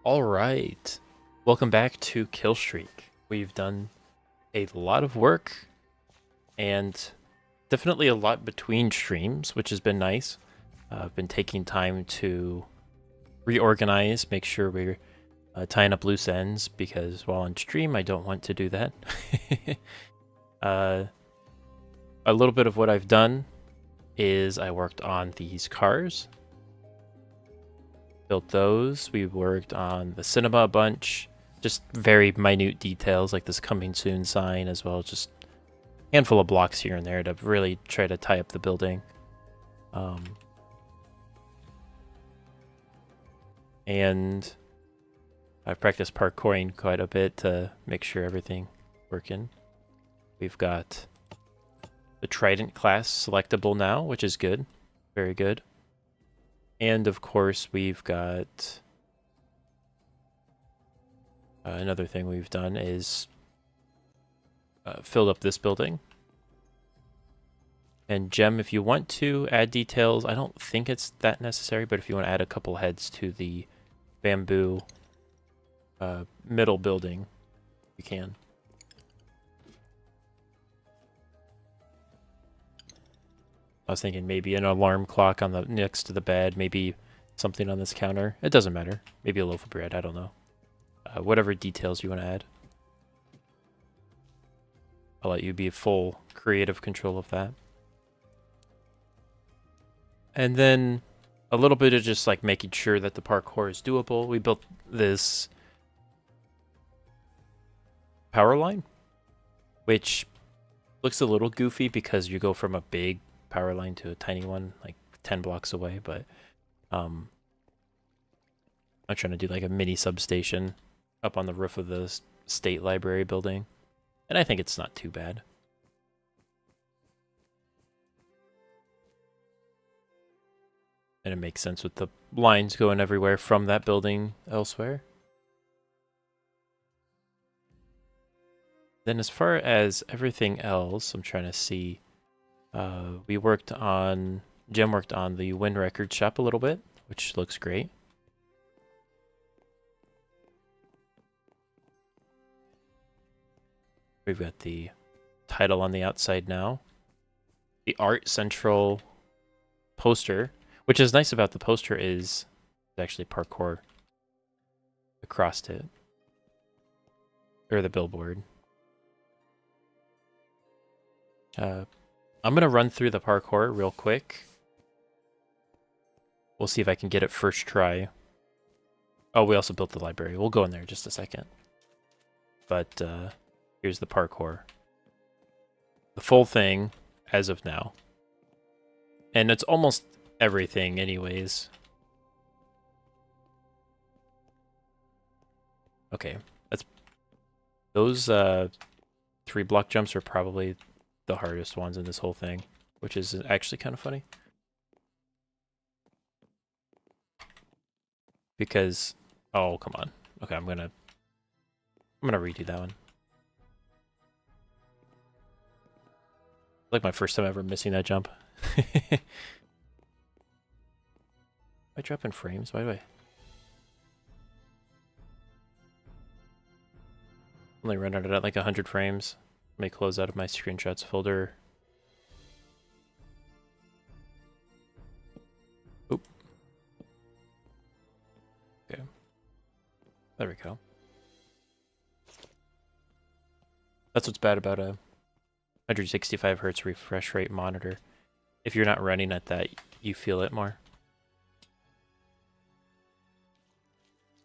All right. Welcome back to Killstreak. We've done a lot of work and definitely a lot between streams, which has been nice. I've been taking time to reorganize, make sure we're tying up loose ends because while on stream, I don't want to do that. uh, a little bit of what I've done is I worked on these cars, built those. We worked on the cinema a bunch. Just very minute details like this coming soon sign, as well as just a handful of blocks here and there to really try to tie up the building. And I've practiced parkouring quite a bit to make sure everything working. We've got the Trident class selectable now, which is good. Very good. And of course, we've got another thing we've done is filled up this building. And Gem, if you want to add details, I don't think it's that necessary, but if you want to add a couple heads to the bamboo middle building, you can. I was thinking maybe an alarm clock on the next to the bed, maybe something on this counter. It doesn't matter. Maybe a loaf of bread, I don't know. Whatever details you want to add. I'll let you be full creative control of that. And then a little bit of just like making sure that the parkour is doable. We built this power line, which looks a little goofy because you go from a big power line to a tiny one, like 10 blocks away, but I'm trying to do like a mini substation up on the roof of the state library building, and I think it's not too bad. And it makes sense with the lines going everywhere from that building elsewhere. Then as far as everything else, I'm trying to see. We worked on, Jem worked on the Wind Record shop a little bit, which looks great. We've got the title on the outside now. The Art Central poster, which is nice about the poster is actually parkour across it. Or the billboard. I'm going to run through the parkour real quick. We'll see if I can get it first try. Oh, we also built the library. We'll go in there in just a second. But here's the parkour. The full thing as of now. And it's almost everything anyways. Okay, those 3 block jumps are probably the hardest ones in this whole thing, which is actually kind of funny. Because, oh, come on. Okay, I'm gonna redo that one. Like my first time ever missing that jump. Am I dropping frames? Why do I only run out at like 100 frames? Let me close out of my screenshots folder. Oop. Okay. There we go. That's what's bad about a 165 hertz refresh rate monitor. If you're not running at that, you feel it more.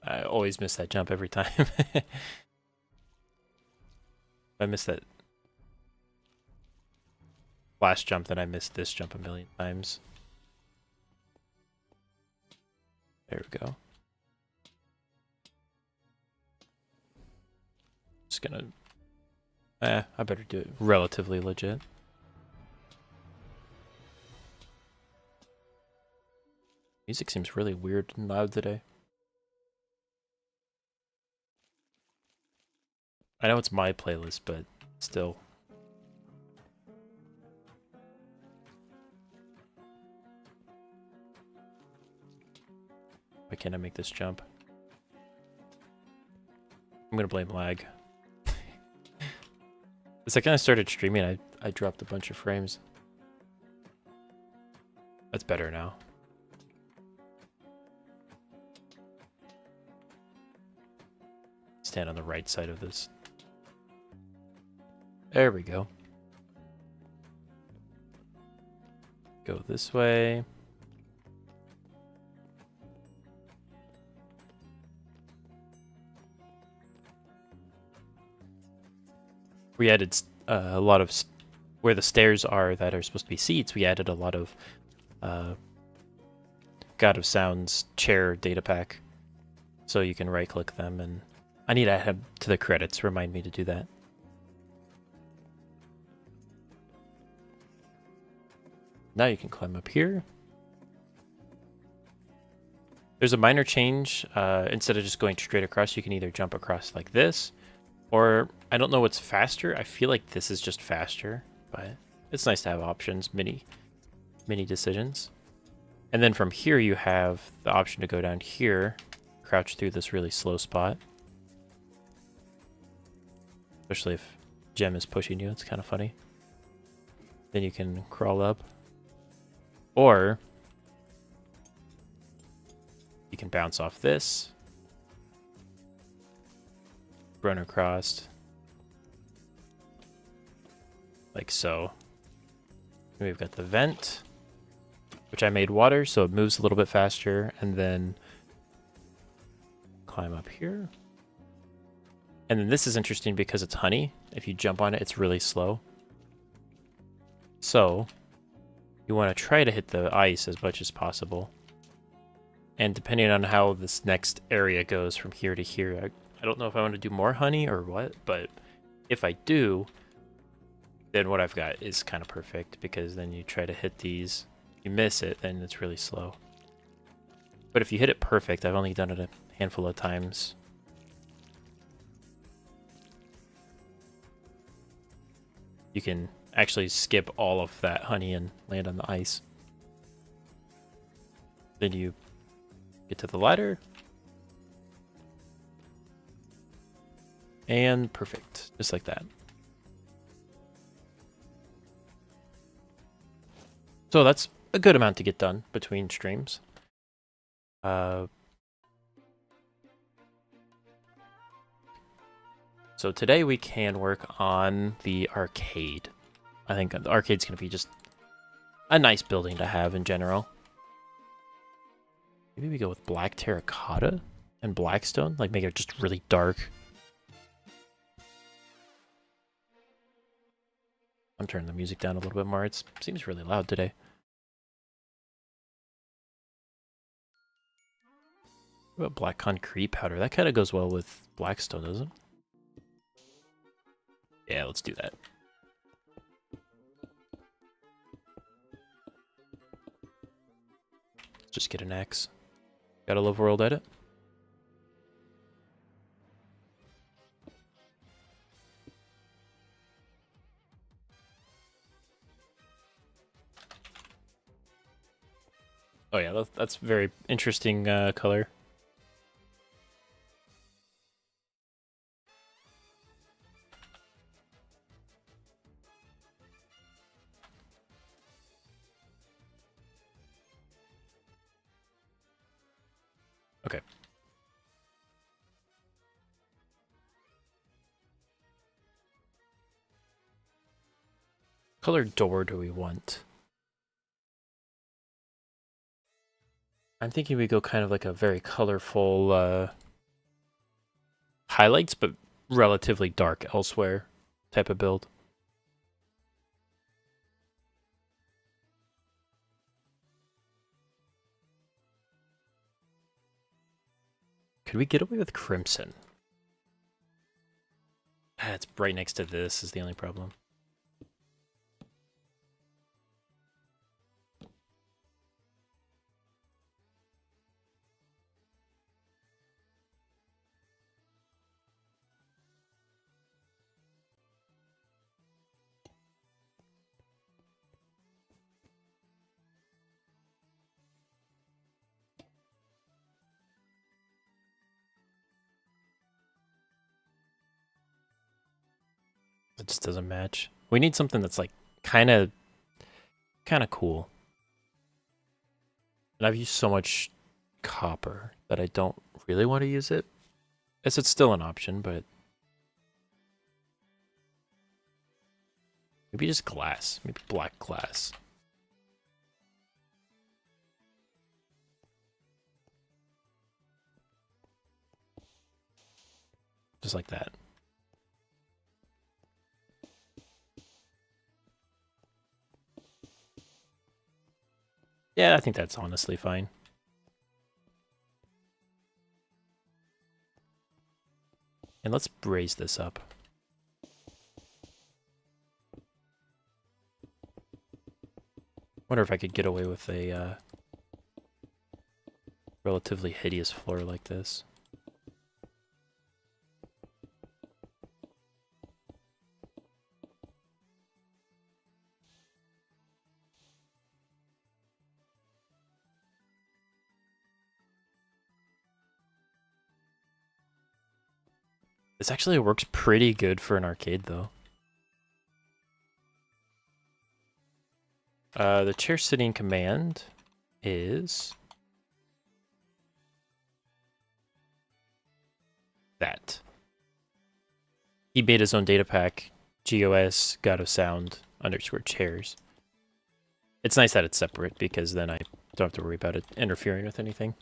I always miss that jump every time. I miss that last jump, then I missed this jump a million times. There we go. Just gonna... I better do it relatively legit. Music seems really weird and loud today. I know it's my playlist, but still. Why can't I make this jump? gonna blame lag. The second I started streaming, I dropped a bunch of frames. That's better now. Stand on the right side of this. There we go. Go this way. We added a lot of where the stairs are that are supposed to be seats. We added a lot of God of Sounds chair data pack, so you can right click them. And I need to add to the credits. Remind me to do that. Now you can climb up here. There's a minor change. Instead of just going straight across, you can either jump across like this, or I don't know what's faster. I feel like this is just faster, but it's nice to have options, mini decisions. And then from here, you have the option to go down here, crouch through this really slow spot. Especially if Gem is pushing you, it's kind of funny. Then you can crawl up. Or you can bounce off this, run across, like so. And we've got the vent, which I made water, so it moves a little bit faster, and then climb up here. And then this is interesting because it's honey. If you jump on it, it's really slow. So you want to try to hit the ice as much as possible. And depending on how this next area goes from here to here, I don't know if I want to do more honey or what, but if I do, then what I've got is kind of perfect, because then you try to hit these, you miss it, then it's really slow. But if you hit it perfect, I've only done it a handful of times. You can actually skip all of that honey and land on the ice. Then you get to the ladder. And perfect, just like that. So that's a good amount to get done between streams. So today we can work on the arcade. I think the arcade's going to be just a nice building to have in general. Maybe we go with black terracotta and blackstone, like make it just really dark. I'm turning the music down a little bit more. It seems really loud today. What about black concrete powder? That kind of goes well with blackstone, doesn't it? Yeah, let's do that. Let's just get an axe. Gotta love world edit. Oh yeah, that's very interesting color. Okay. Color door do we want? I'm thinking we go kind of like a very colorful highlights, but relatively dark elsewhere type of build. Could we get away with crimson? Ah, it's right next to this is the only problem. It just doesn't match. We need something that's like kind of cool. And I've used so much copper that I don't really want to use it. Guess it's still an option, but maybe just glass. Maybe black glass. Just like that. Yeah, I think that's honestly fine. And let's raise this up. Wonder if I could get away with a relatively hideous floor like this. This actually works pretty good for an arcade, though. The chair sitting command is that. He made his own data pack, GOS, God of Sound, _ chairs. It's nice that it's separate because then I don't have to worry about it interfering with anything.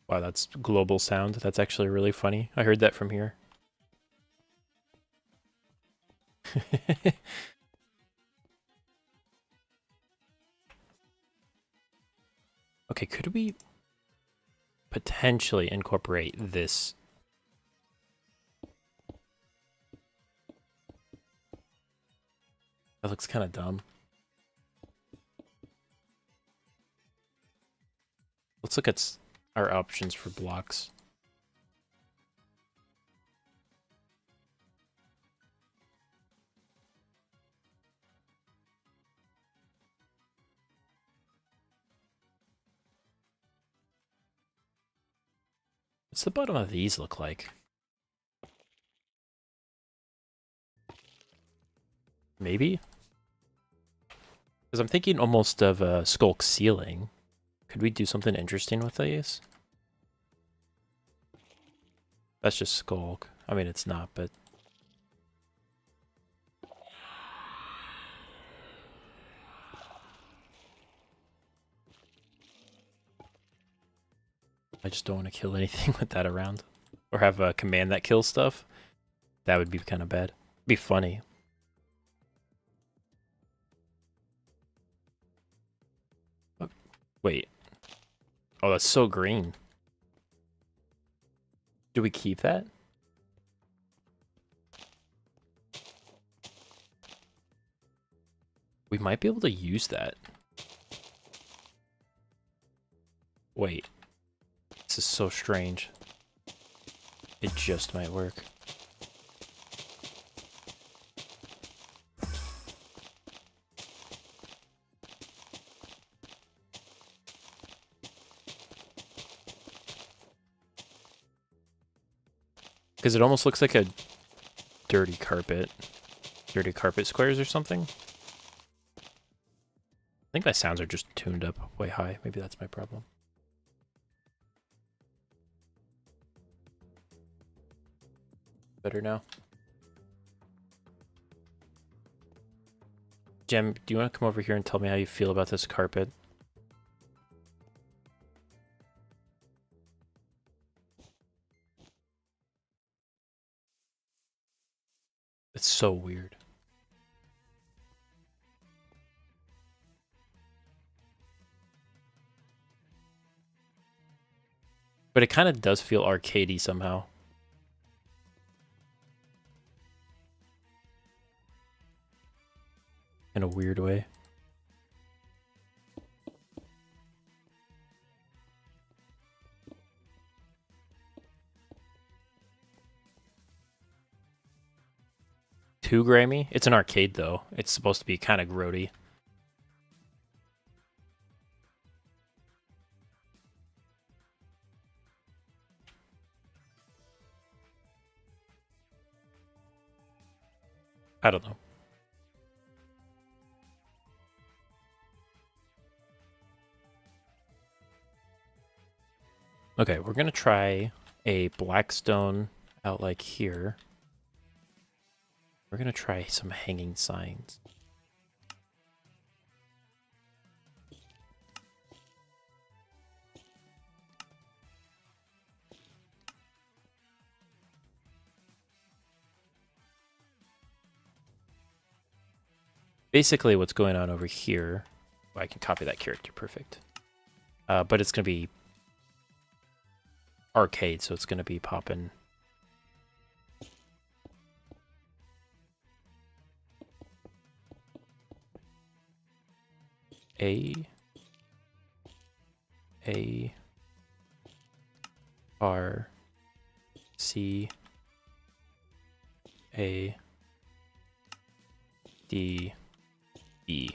Wow, that's global sound. That's actually really funny. I heard that from here. Okay, could we potentially incorporate this? That looks kind of dumb. Let's look at our options for blocks. What's the bottom of these look like? Maybe? Because I'm thinking almost of a skulk ceiling. Could we do something interesting with these? That's just skulk. I mean, it's not, but... I just don't want to kill anything with that around. Or have a command that kills stuff. That would be kind of bad. Be funny. Oh, wait. Oh, that's so green. Do we keep that? We might be able to use that. Wait. This is so strange. It just might work. Because it almost looks like a dirty carpet. Dirty carpet squares or something. I think my sounds are just tuned up way high. Maybe that's my problem. Better now. Jem, do you want to come over here and tell me how you feel about this carpet? It's so weird. But it kind of does feel arcadey somehow. In a weird way. too grimy. It's an arcade, though. It's supposed to be kind of grody. I don't know. Okay, we're going to try a blackstone out like here. We're going to try some hanging signs. Basically, what's going on over here, well, I can copy that character, perfect. But it's going to be arcade, so it's going to be popping. A R C A D E.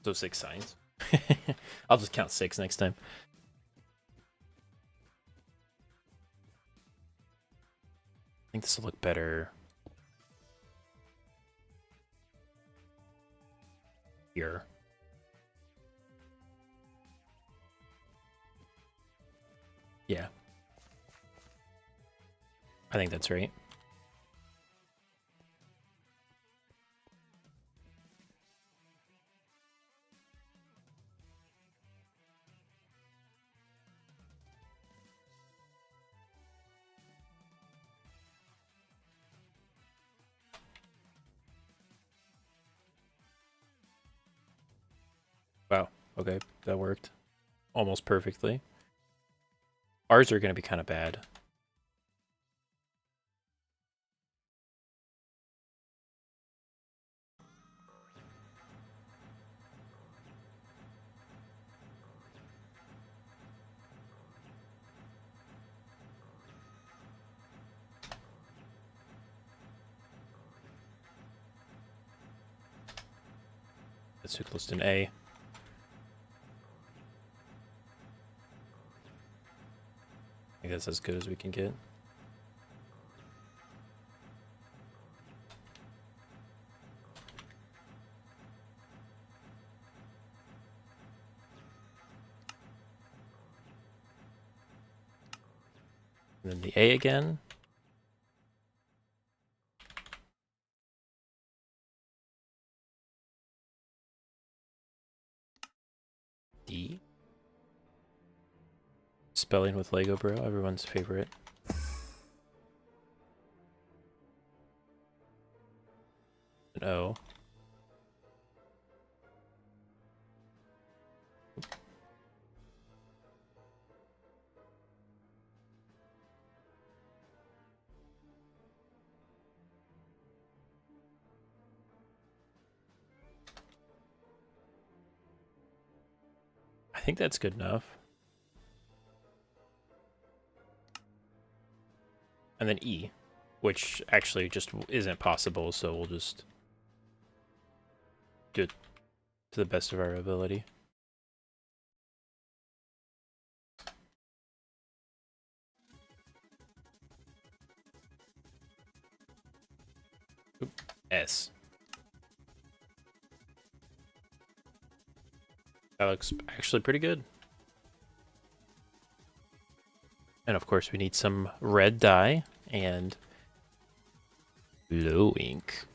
So 6 signs. I'll just count 6 next time. I think this will look better here. Yeah. I think that's right. Wow. Okay, that worked almost perfectly. Ours are going to be kind of bad. That's too close to an A. I think that's as good as we can get. And then the A again. D. Spelling with Lego Bro, everyone's favorite. An O. I think that's good enough. And then E, which actually just isn't possible, so we'll just do it to the best of our ability. Oop, S. That looks actually pretty good. And of course we need some red dye and blue ink.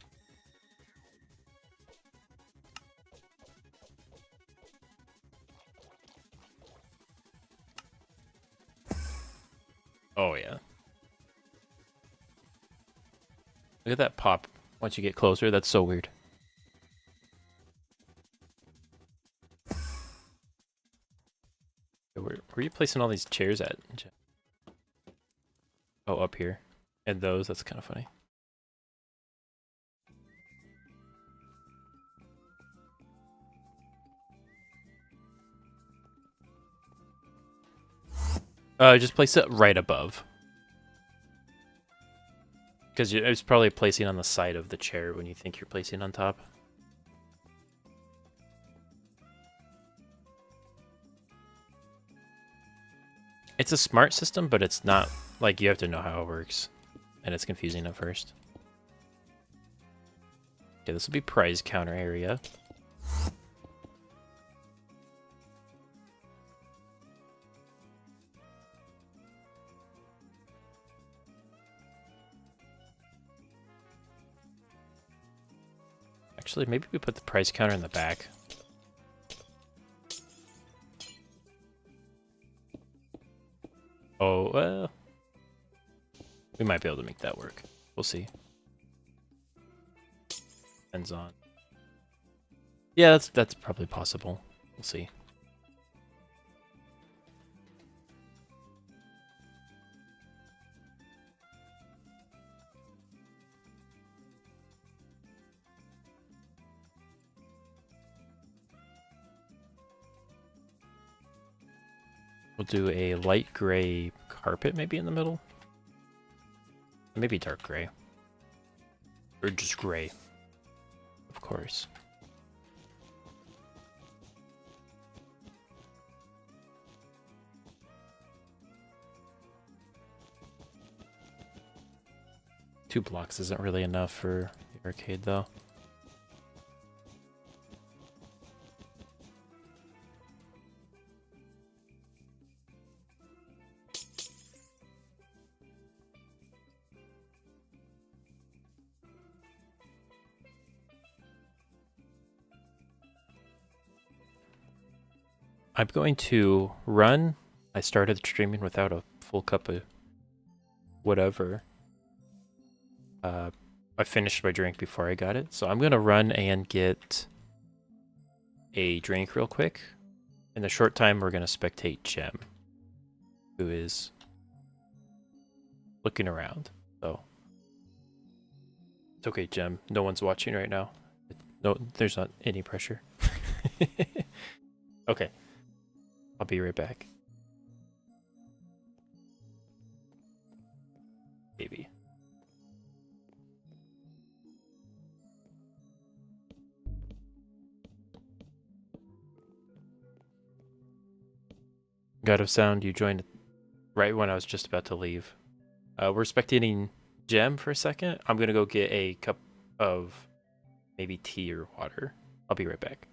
Oh yeah. Look at that pop once you get closer. That's so weird. Where are you placing all these chairs at? Oh, up here. And those, that's kind of funny. Just place it right above. Because it's probably placing on the side of the chair when you think you're placing on top. It's a smart system, but it's not, like, you have to know how it works. And it's confusing at first. Okay, this will be prize counter area. Actually, maybe we put the price counter in the back. Oh, well. We might be able to make that work. We'll see. Depends on. Yeah, that's probably possible. We'll see. We'll do a light gray carpet maybe in the middle. Maybe dark gray. Or just gray. Of course. Two blocks isn't really enough for the arcade though. I'm going to run. I started streaming without a full cup of whatever. I finished my drink before I got it, so I'm gonna run and get a drink real quick. In the short time, we're gonna spectate Gem, who is looking around. So it's okay, Gem. No one's watching right now. No, there's not any pressure. Okay. I'll be right back. Maybe. God of Sound, you joined right when I was just about to leave. We're spectating Gem for a second. I'm gonna go get a cup of maybe tea or water. I'll be right back.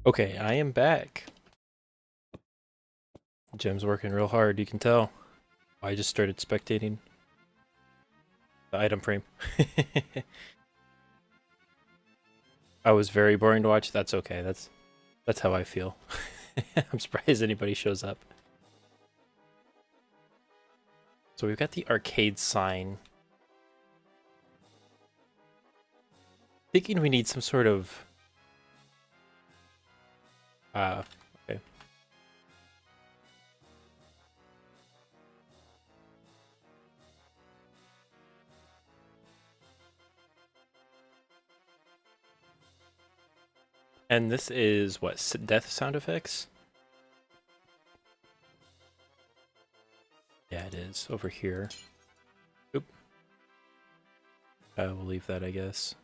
Okay, I am back. Jim's working real hard, you can tell. I just started spectating the item frame. I was very boring to watch. That's okay. That's how I feel. I'm surprised anybody shows up. So we've got the arcade sign. Thinking we need some sort of okay. And this is what, death sound effects? Yeah, it is over here. Oop. We'll leave that, I guess.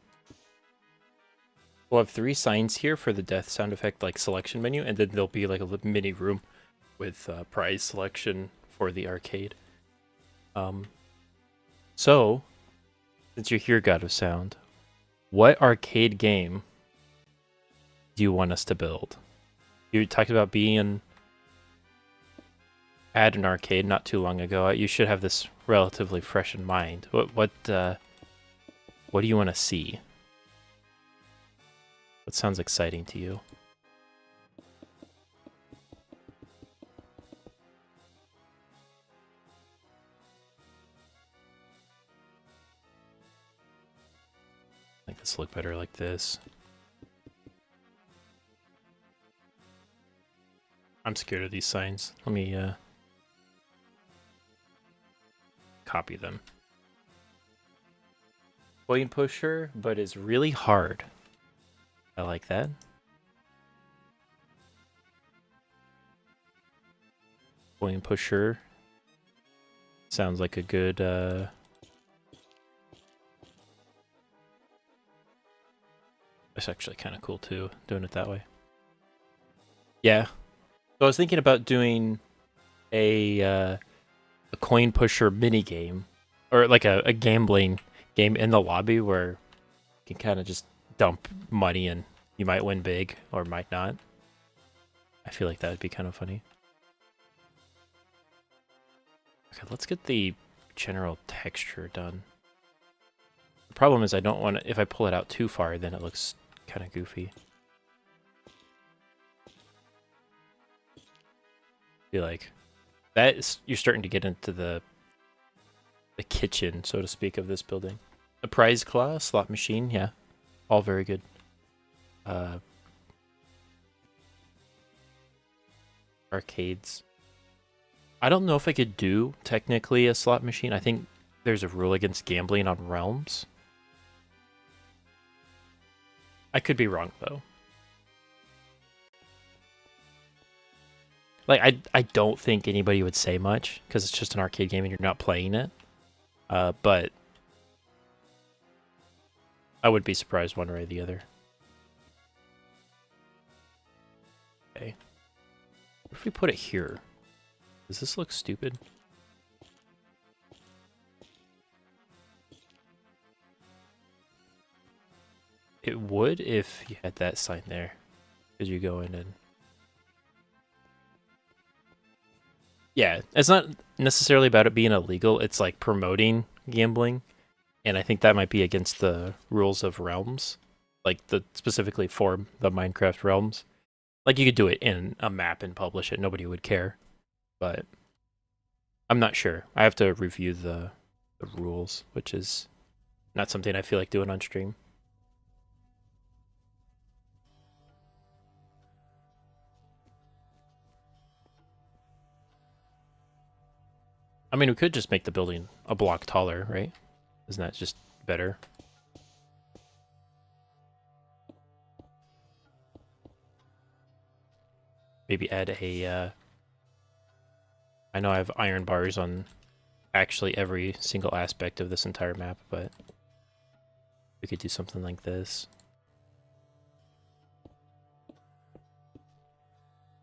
We'll have 3 signs here for the death sound effect, like selection menu, and then there'll be like a mini room with prize selection for the arcade. So, since you're here, God of Sound, what arcade game do you want us to build? You talked about being at an arcade not too long ago. You should have this relatively fresh in mind. What do you want to see? What sounds exciting to you? Make this look better like this. I'm scared of these signs. Let me copy them. Coin pusher, but is really hard. I like that. Coin pusher. Sounds like a good it's actually kind of cool too, doing it that way. Yeah. So I was thinking about doing a coin pusher mini game, or like a gambling game in the lobby where you can kind of just dump money and you might win big or might not. I feel like that would be kind of funny. Okay, let's get the general texture done. The problem is I don't want to, if I pull it out too far, then it looks kind of goofy. Be like, that is, you're starting to get into the kitchen, so to speak, of this building. A prize claw, slot machine, yeah. All very good. Arcades. I don't know if I could do, technically, a slot machine. I think there's a rule against gambling on realms. I could be wrong, though. Like, I don't think anybody would say much, because it's just an arcade game and you're not playing it. But I would be surprised one way or the other. Okay. What if we put it here? Does this look stupid? It would if you had that sign there. Because you go in and... Yeah, it's not necessarily about it being illegal. It's like promoting gambling. And I think that might be against the rules of realms. Like, specifically for the Minecraft realms. Like, you could do it in a map and publish it. Nobody would care. But I'm not sure. I have to review the rules, which is not something I feel like doing on stream. I mean, we could just make the building a block taller, right? Isn't that just better? Maybe add a... I know I have iron bars on actually every single aspect of this entire map, but we could do something like this.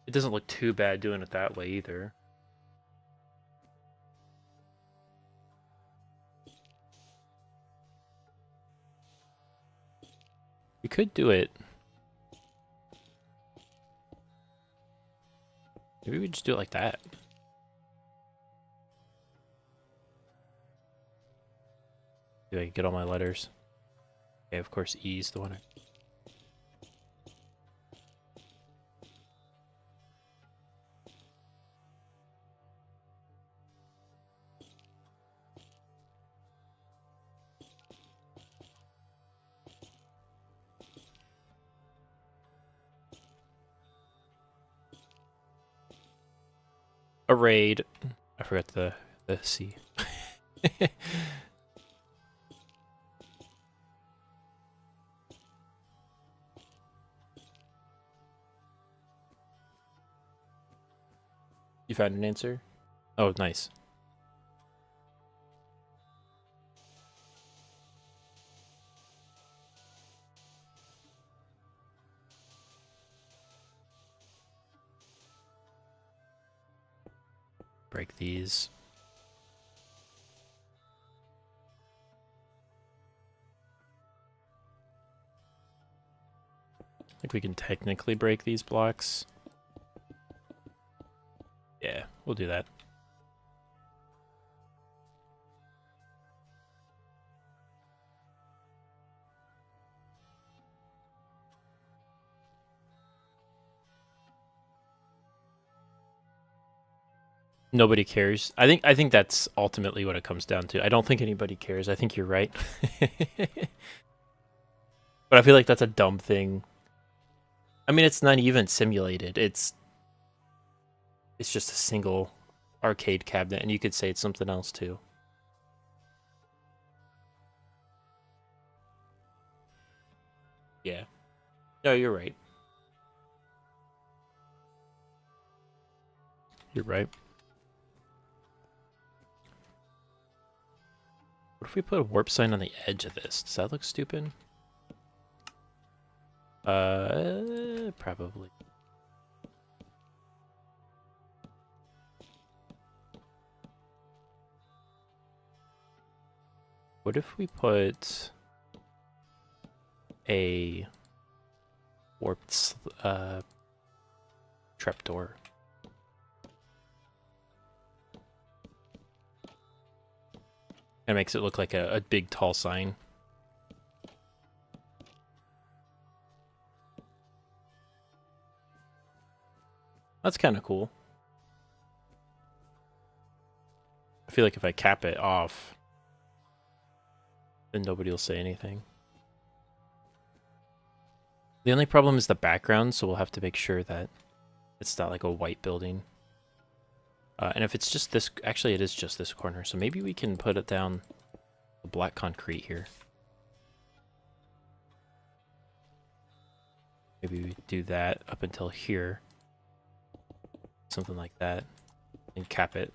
It doesn't look too bad doing it that way either. We could do it Maybe we just do it like that. Do I get all my letters? Okay, of course E is the one. Arrayed. I forgot the C. You found an answer? Oh, nice. Break these. I think we can technically break these blocks. Yeah, we'll do that. Nobody cares. I think that's ultimately what it comes down to. I don't think anybody cares. I think you're right. But I feel like that's a dumb thing. I mean, it's not even simulated. It's just a single arcade cabinet, and you could say it's something else too. Yeah. No, you're right. You're right. What if we put a warp sign on the edge of this? Does that look stupid? Probably. What if we put a warped trapdoor? It makes it look like a big tall sign. That's kind of cool. I feel like if I cap it off, then nobody will say anything. The only problem is the background, so we'll have to make sure that it's not like a white building. And if it's just this, actually it is just this corner, so maybe we can put it down the black concrete here. Maybe we do that up until here. Something like that. And cap it.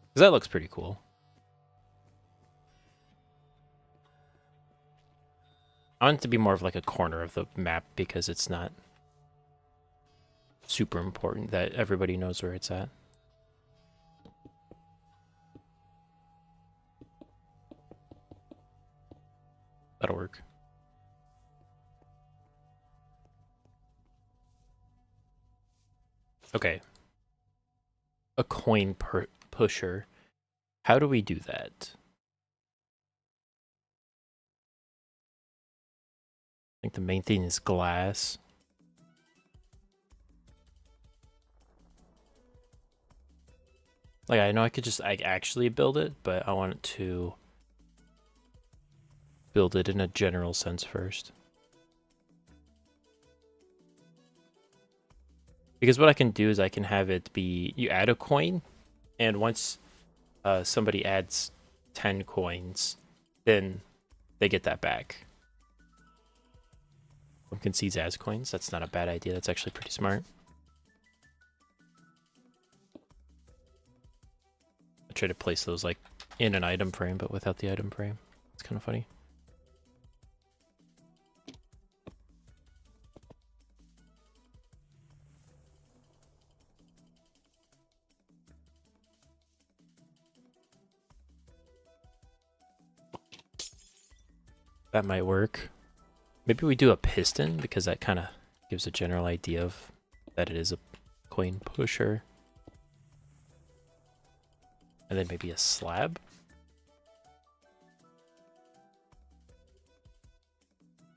Because that looks pretty cool. I want it to be more of like a corner of the map because it's not super important that everybody knows where it's at. That'll work. Okay. A coin pusher. How do we do that? I think the main thing is glass. Like, I know I could just actually build it, but I want it to build it in a general sense first. Because what I can do is I can have it be, you add a coin, and once somebody adds 10 coins, then they get that back. Concedes as coins. That's not a bad idea. That's actually pretty smart. I try to place those like in an item frame, but without the item frame. It's kind of funny. That might work. Maybe we do a piston because that kind of gives a general idea of that it is a coin pusher. And then maybe a slab.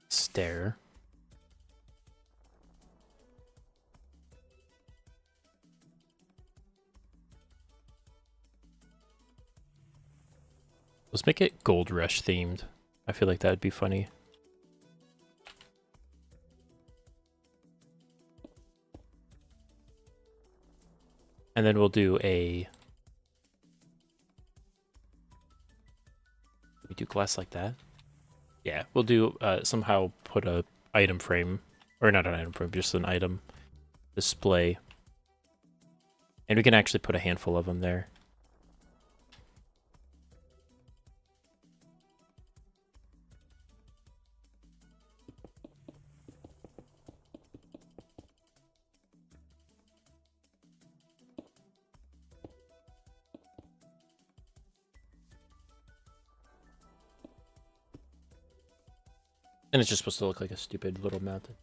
Stair. Let's make it Gold Rush themed. I feel like that'd be funny. And then we'll do a... We do glass like that? Yeah, we'll do somehow put a item frame, or not an item frame, just an item display. And we can actually put a handful of them there. And it's just supposed to look like a stupid little mountain.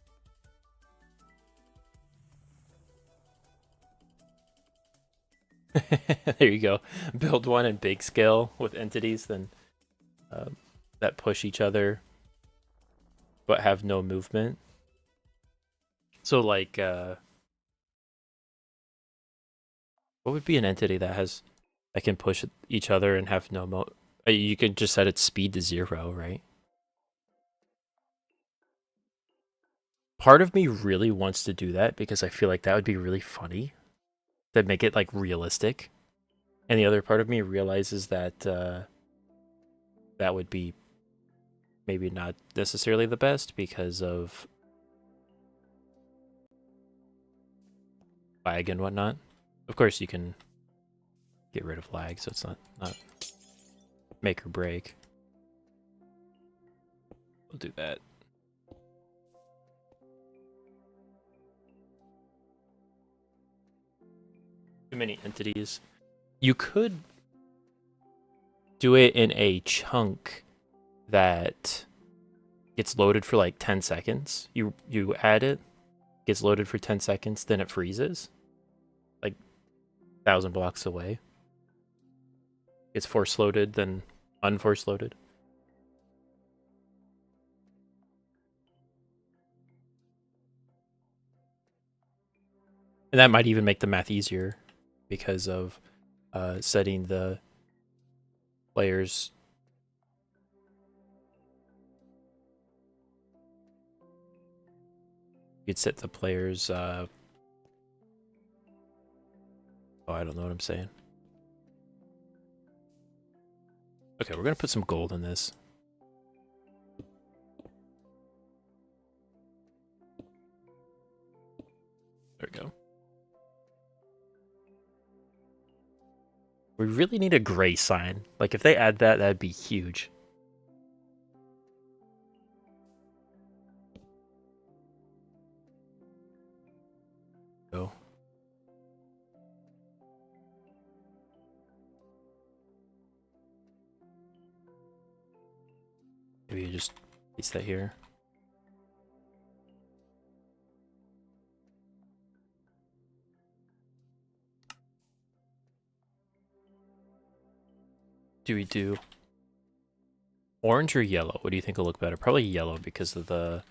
There you go. Build one in big scale with entities then that push each other but have no movement. So like what would be an entity that can push each other and have no you could just set its speed to 0, right? Part of me really wants to do that because I feel like that would be really funny. That make it like realistic. And the other part of me realizes that that would be maybe not necessarily the best because of lag and whatnot. Of course, you can get rid of lag, so it's not make or break. We'll do that. Too many entities. You could do it in a chunk that gets loaded for like 10 seconds. You add it, gets loaded for 10 seconds, then it freezes. Like 1,000 blocks away. It's force loaded, then unforce loaded. And that might even make the math easier because of setting the players you'd set the players oh, I don't know what I'm saying. Okay, we're gonna put some gold in this. There we go. We really need a gray sign. Like, if they add that, that'd be huge. Go. Maybe you just place that here. Do we do orange or yellow? What do you think will look better? Probably yellow because of the...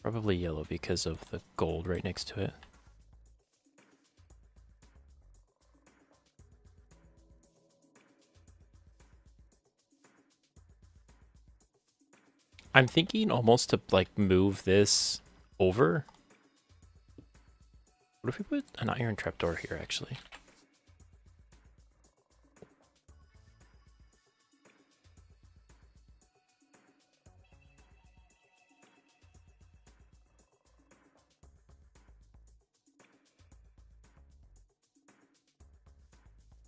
Probably yellow because of the gold right next to it. I'm thinking almost to like move this over. What if we put an iron trapdoor here actually?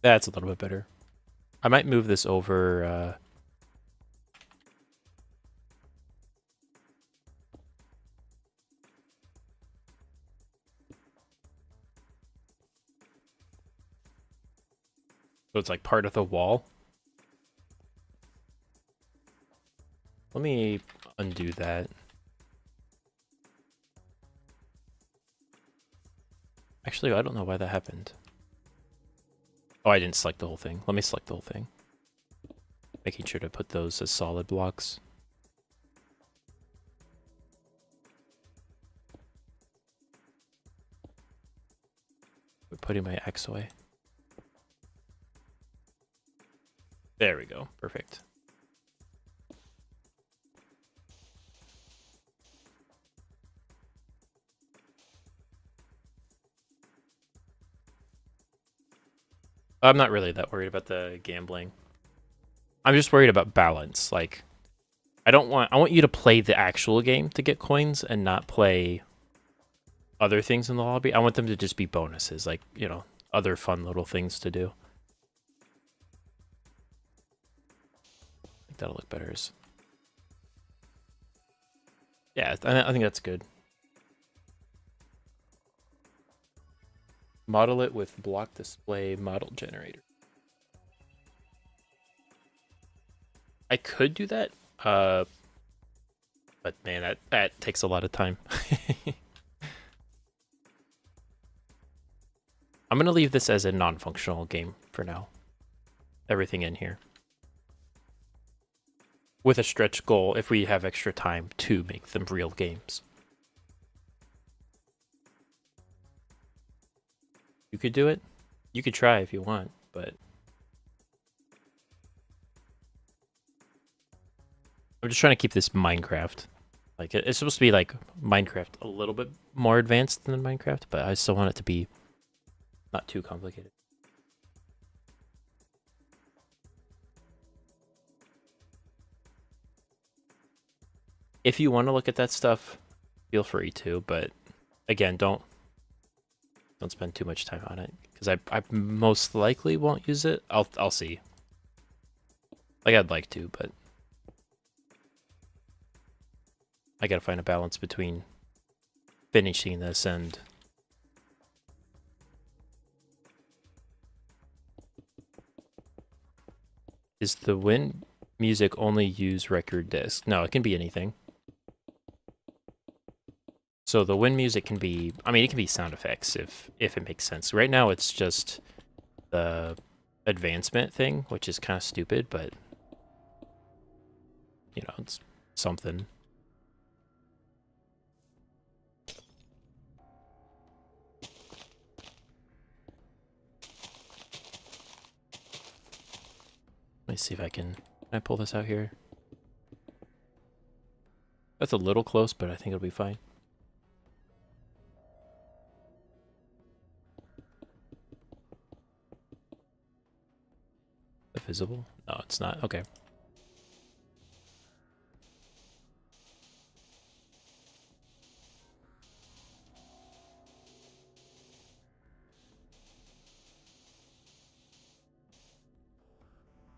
That's a little bit better. I might move this over so it's like part of the wall. Let me undo that. Actually, I don't know why that happened. Oh, I didn't select the whole thing. Let me select the whole thing. Making sure to put those as solid blocks. Putting my X away. There we go. Perfect. I'm not really that worried about the gambling. I'm just worried about balance. Like, I want you to play the actual game to get coins and not play other things in the lobby. I want them to just be bonuses, like, you know, other fun little things to do. I think that'll look better. Yeah, I think that's good. Model it with block display model generator. I could do that, but man, that takes a lot of time. I'm gonna leave this as a non-functional game for now. Everything in here. With a stretch goal, if we have extra time, to make them real games. You could do it. You could try if you want, but I'm just trying to keep this Minecraft. Like, it's supposed to be like Minecraft a little bit more advanced than Minecraft, but I still want it to be not too complicated. If you want to look at that stuff, feel free to, but again, don't spend too much time on it, because I most likely won't use it. I'll see. Like, I'd like to, but I gotta find a balance between finishing this and is the Win music only use record disc? No, it can be anything. So the Win music can be, I mean, it can be sound effects if it makes sense. Right now it's just the advancement thing, which is kind of stupid, but you know, it's something. Let me see if can I pull this out here? That's a little close, but I think it'll be fine. Visible? No, it's not. Okay.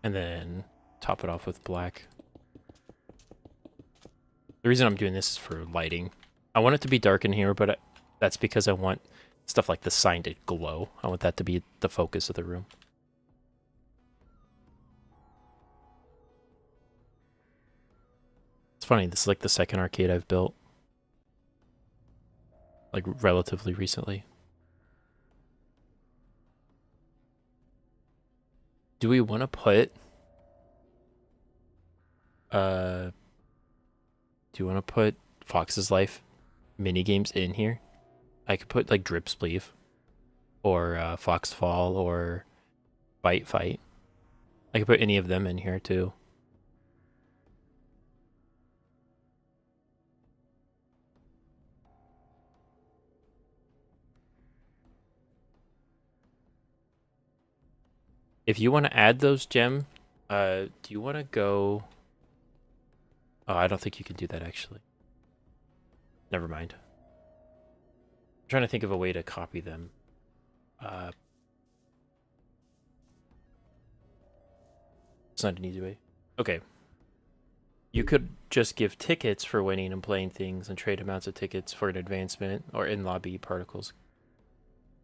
And then top it off with black. The reason I'm doing this is for lighting. I want it to be dark in here, but that's because I want stuff like the sign to glow. I want that to be the focus of the room. It's funny, this is like the second arcade I've built. Like, relatively recently. Do we want to put... do you want to put Fox's Life minigames in here? I could put, like, Drip Spleef. Or Fox Fall, or Bite Fight. I could put any of them in here, too. If you want to add those gem, do you want to go... Oh, I don't think you can do that, actually. Never mind. I'm trying to think of a way to copy them. It's not an easy way. Okay. You could just give tickets for winning and playing things and trade amounts of tickets for an advancement or in-lobby particles.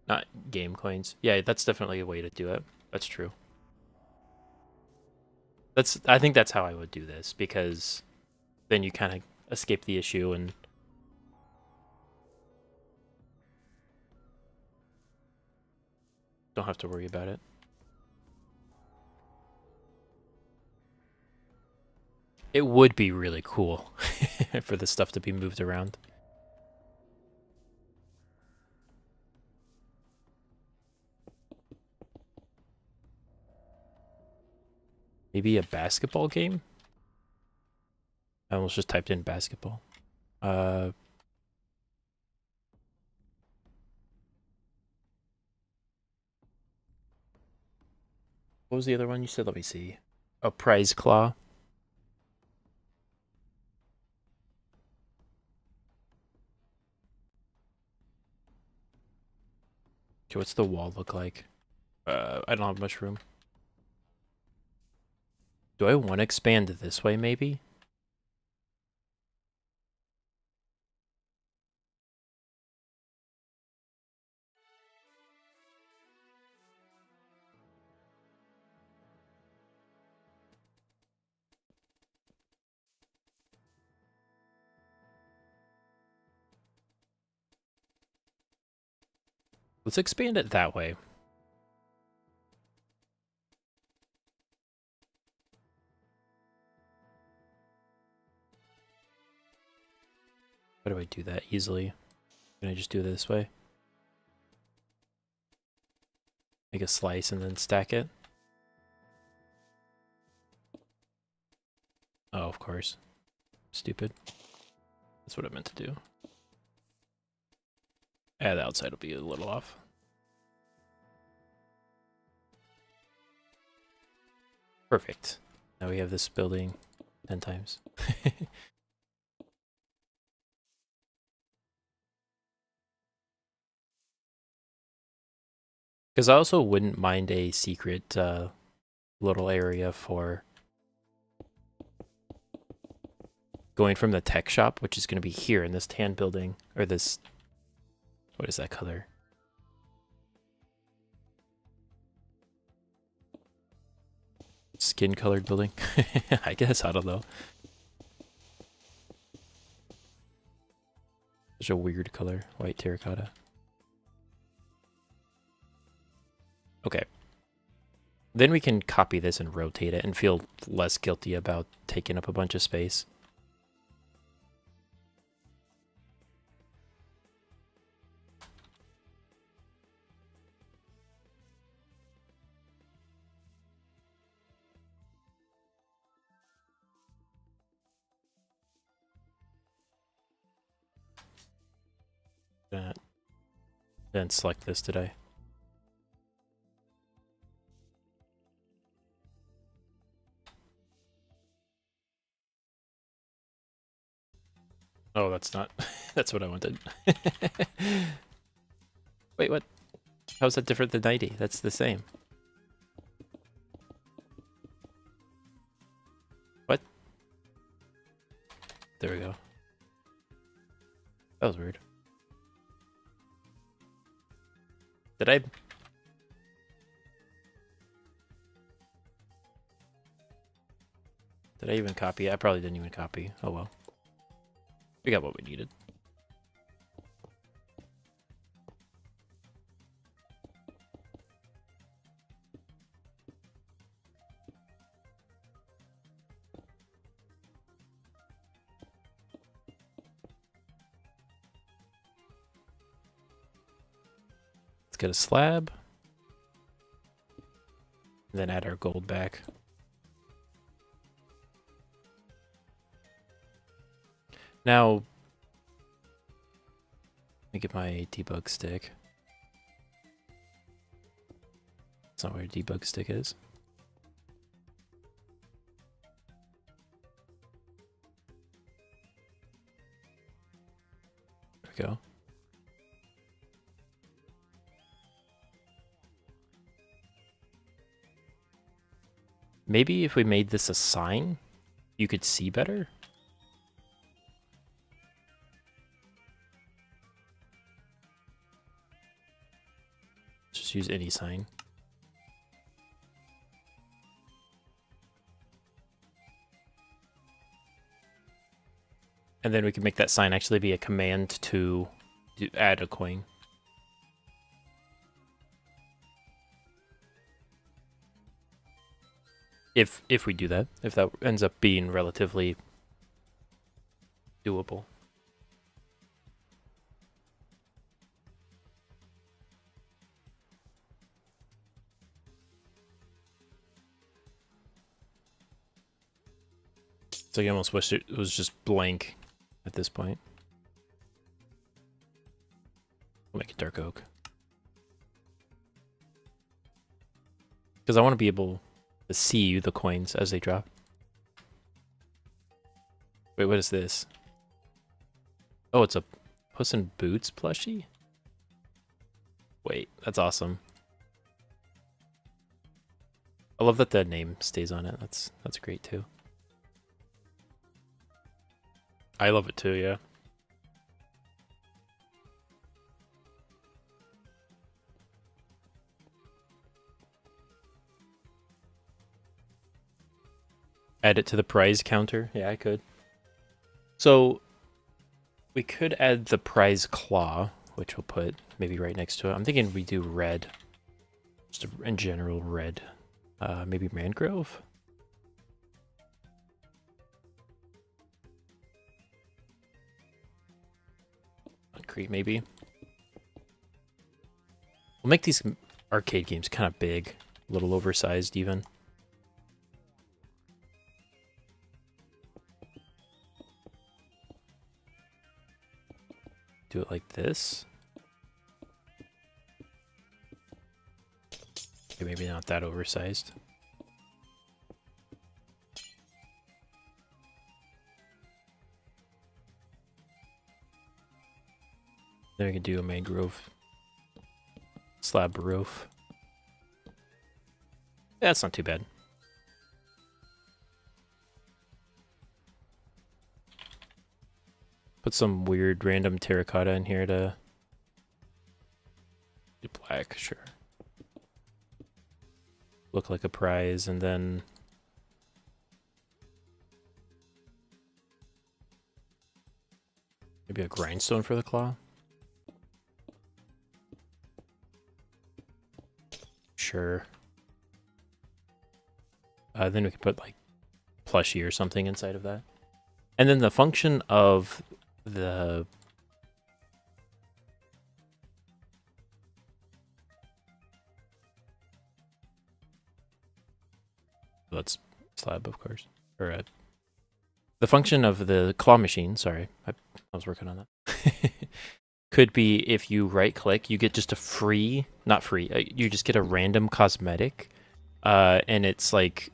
Not game coins. Yeah, that's definitely a way to do it. That's true. I think that's how I would do this, because then you kind of escape the issue and Don't have to worry about it. It would be really cool for the stuff to be moved around. Maybe a basketball game? I almost just typed in basketball. What was the other one you said? Let me see. A prize claw. Okay, what's the wall look like? I don't have much room. Do I want to expand this way, maybe? Let's expand it that way. How do I do that easily? Can I just do it this way? Make a slice and then stack it? Oh, of course. Stupid. That's what I meant to do. Yeah, the outside will be a little off. Perfect. Now we have this building 10 times. Because I also wouldn't mind a secret little area for going from the tech shop, which is going to be here in this tan building, or this, what is that color? Skin colored building? I guess, I don't know. Such a weird color, white terracotta. Okay. Then we can copy this and rotate it and feel less guilty about taking up a bunch of space. Didn't select this today. Oh, that's not. That's what I wanted. Wait, what? How's that different than 90? That's the same. What? There we go. That was weird. Did I even copy? I probably didn't even copy. Oh well. We got what we needed. Let's get a slab. And then add our gold back. Now, let me get my debug stick. That's not where a debug stick is. There we go. Maybe if we made this a sign, you could see better. Just use any sign. And then we can make that sign actually be a command to add a coin. If we do that, if that ends up being relatively doable. So you almost wish it was just blank at this point. We'll make it dark oak. Because I want to be able to see the coins as they drop. Wait, what is this? Oh, it's a Puss in Boots plushie? Wait, that's awesome. I love that the name stays on it. That's great too. I love it too, yeah. Add it to the prize counter. Yeah, I could. So we could add the prize claw, which we'll put maybe right next to it. I'm thinking we do red. Just in general, red. Maybe mangrove? Concrete, maybe. We'll make these arcade games kind of big. A little oversized, even. Do it like this. Okay, maybe not that oversized. Then we can do a mangrove slab roof. Yeah, that's not too bad. Put some weird random terracotta in here to do black, sure. Look like a prize, and then maybe a grindstone for the claw. Sure. Then we could put like plushie or something inside of that. And then the function of the that's slab, of course, or the function of the claw machine. Sorry, I was working on that. Could be if you right click, you get just a free, not free, you just get a random cosmetic, and it's like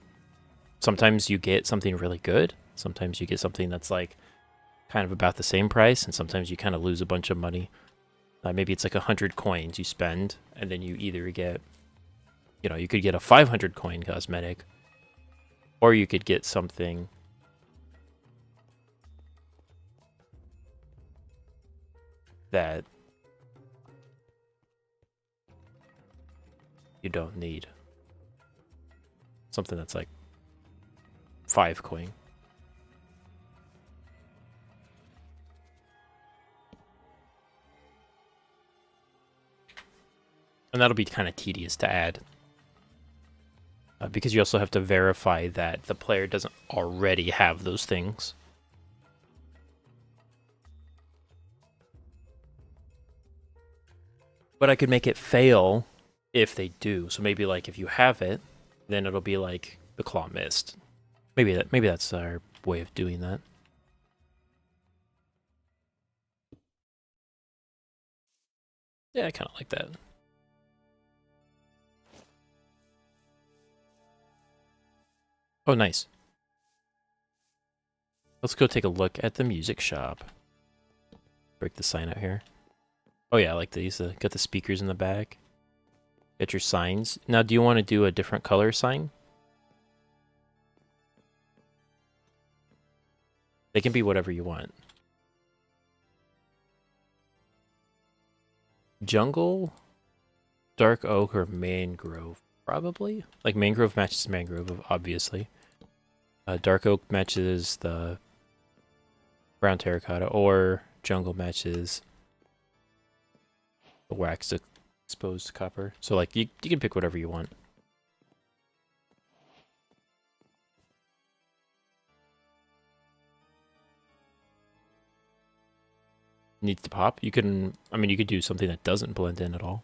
sometimes you get something really good, sometimes you get something that's like kind of about the same price, and sometimes you kind of lose a bunch of money. Maybe it's like 100 coins you spend, and then you either get, you know, you could get a 500 coin cosmetic, or you could get something that you don't need. Something that's like 5 coin. And that'll be kind of tedious to add. Because you also have to verify that the player doesn't already have those things. But I could make it fail if they do. So maybe like if you have it, then it'll be like the claw missed. Maybe that's our way of doing that. Yeah, I kind of like that. Oh, nice. Let's go take a look at the music shop. Break the sign out here. Oh yeah, I like these. Got the speakers in the back. Get your signs. Now, do you want to do a different color sign? They can be whatever you want. Jungle, dark oak, or mangrove? Probably. Like mangrove matches mangrove, obviously. Dark oak matches the brown terracotta, or jungle matches the waxed exposed copper. So like you can pick whatever you want. needs to pop. You can, I mean, you could do something that doesn't blend in at all.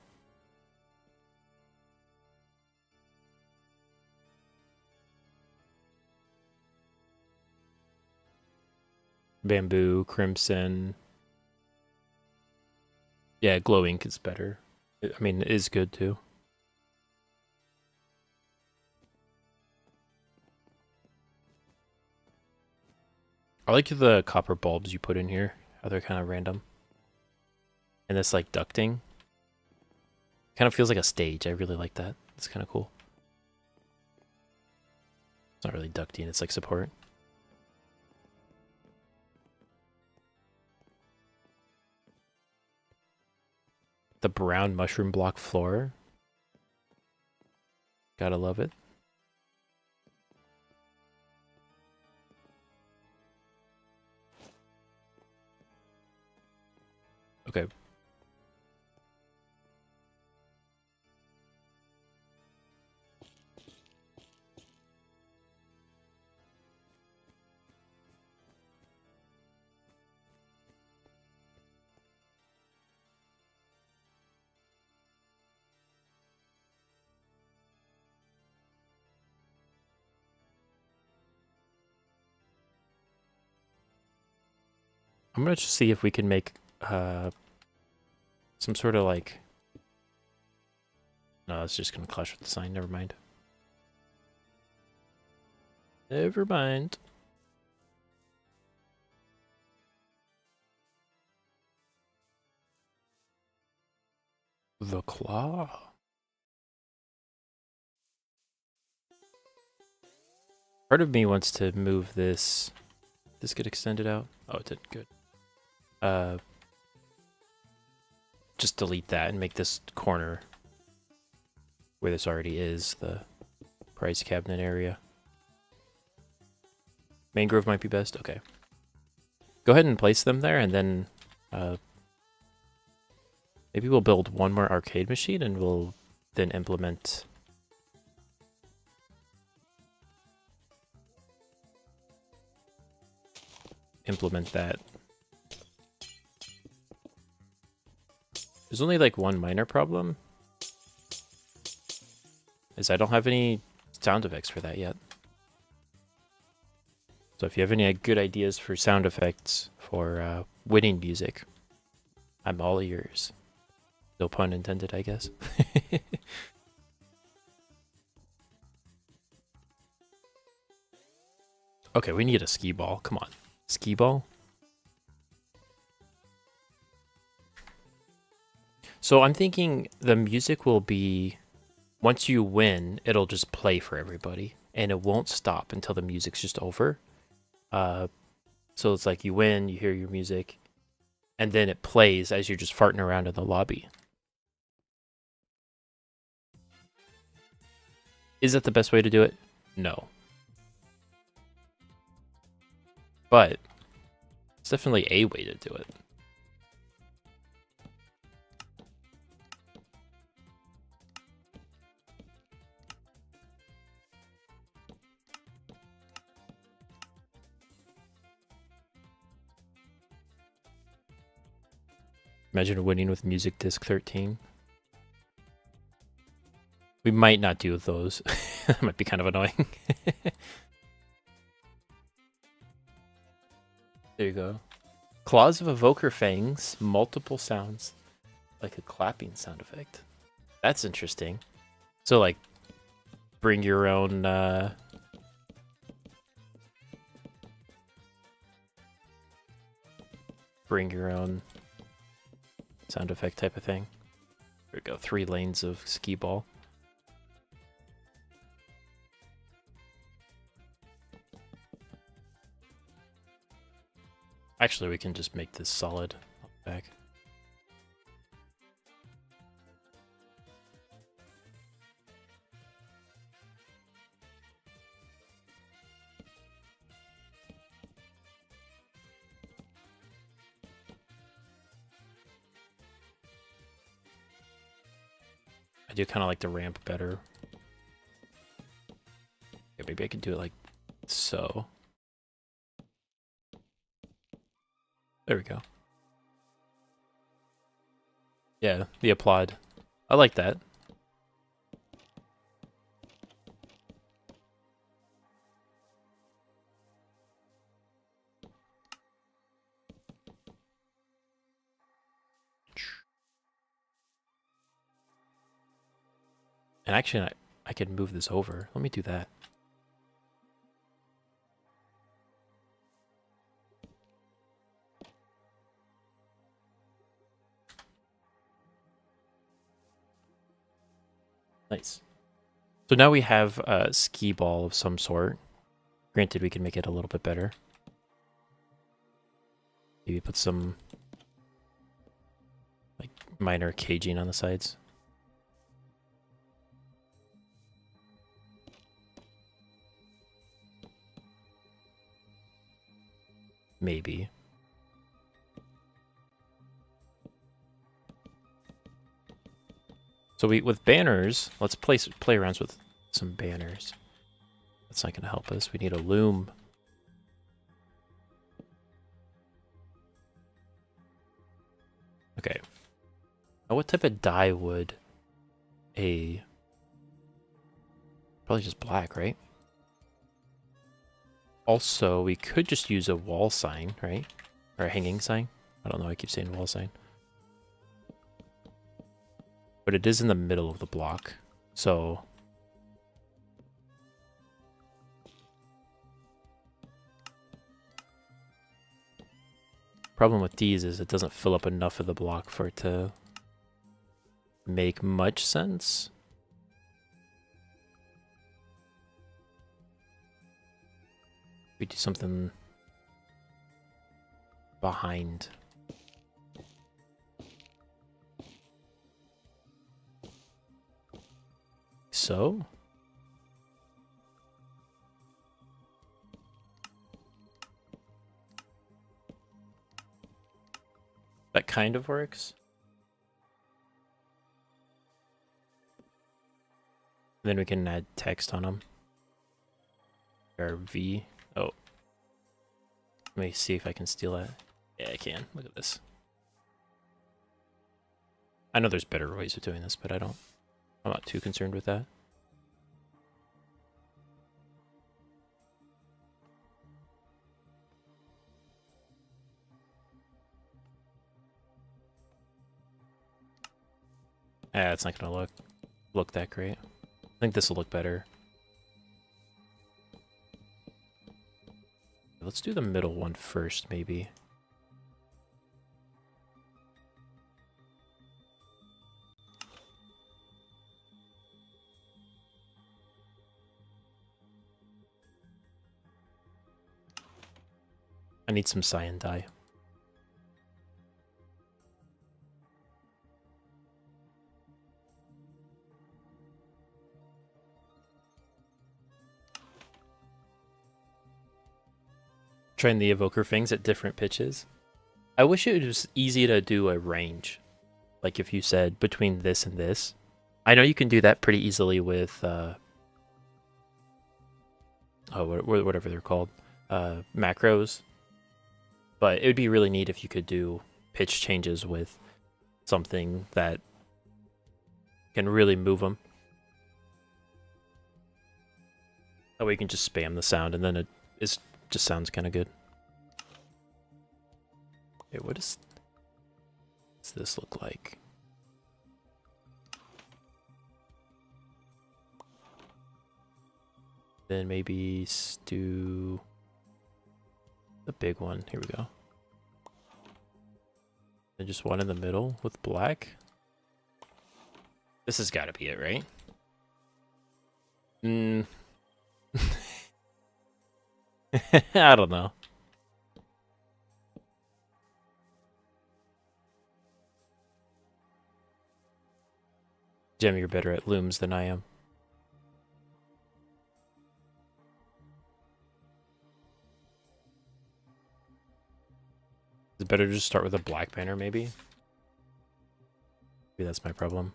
Bamboo, crimson. Yeah, glow ink is better. I mean, it is good too. I like the copper bulbs you put in here. How they're kind of random. And this like ducting. Kind of feels like a stage. I really like that. It's kind of cool. It's not really ducting, it's like support. The brown mushroom block floor. Gotta love it. Okay. I'm gonna just see if we can make some sort of like... No, it's just gonna clash with the sign. Never mind. Never mind. The claw. Part of me wants to move this. This get extended out? Oh, it did. Good. Just delete that and make this corner where this already is the prize cabinet area. Mangrove might be best. Okay. Go ahead and place them there, and then maybe we'll build one more arcade machine, and we'll then implement that. There's only like one minor problem, is I don't have any sound effects for that yet. So if you have any good ideas for sound effects for winning music, I'm all ears. No pun intended, I guess. Okay, we need a skee ball. Come on. Skee ball? So I'm thinking the music will be... Once you win, it'll just play for everybody. And it won't stop until the music's just over. So it's like you win, you hear your music, and then it plays as you're just farting around in the lobby. Is that the best way to do it? No. But it's definitely a way to do it. Imagine winning with music disc 13. We might not do those. That might be kind of annoying. There you go. Claws of Evoker Fangs, multiple sounds. Like a clapping sound effect. That's interesting. So like, bring your own... bring your own sound effect type of thing. There we go, 3 lanes of skee ball. Actually, we can just make this solid back. I do kind of like the ramp better. Yeah, maybe I could do it like so. There we go. Yeah, the applaud. I like that. And actually, I can move this over. Let me do that. Nice. So now we have a ski ball of some sort. Granted, we can make it a little bit better. Maybe put some like minor caging on the sides. Maybe. So with banners, let's play around with some banners. That's not going to help us. We need a loom. Okay. Now what type of dye would a... Probably just black, right? Also, we could just use a wall sign, right? Or a hanging sign. I don't know, I keep saying wall sign. But it is in the middle of the block, so... Problem with these is it doesn't fill up enough of the block for it to make much sense. We do something behind. So? That kind of works. Then we can add text on them. Or V. Oh. Let me see if I can steal that. Yeah, I can. Look at this. I know there's better ways of doing this, but I'm not too concerned with that. Ah, it's not gonna look that great. I think this will look better. Let's do the middle one first, maybe. I need some cyan dye. Trying the evoker fangs at different pitches. I wish it was easy to do a range. Like if you said between this and this. I know you can do that pretty easily with whatever they're called. Macros. But it would be really neat if you could do pitch changes with something that can really move them. That way you can just spam the sound and then it just sounds kind of good. Okay, what's this look like? Then maybe do the big one. Here we go. And just one in the middle with black. This has got to be it, right? I don't know. Jim, you're better at looms than I am. Is it better to just start with a black banner, maybe? Maybe that's my problem.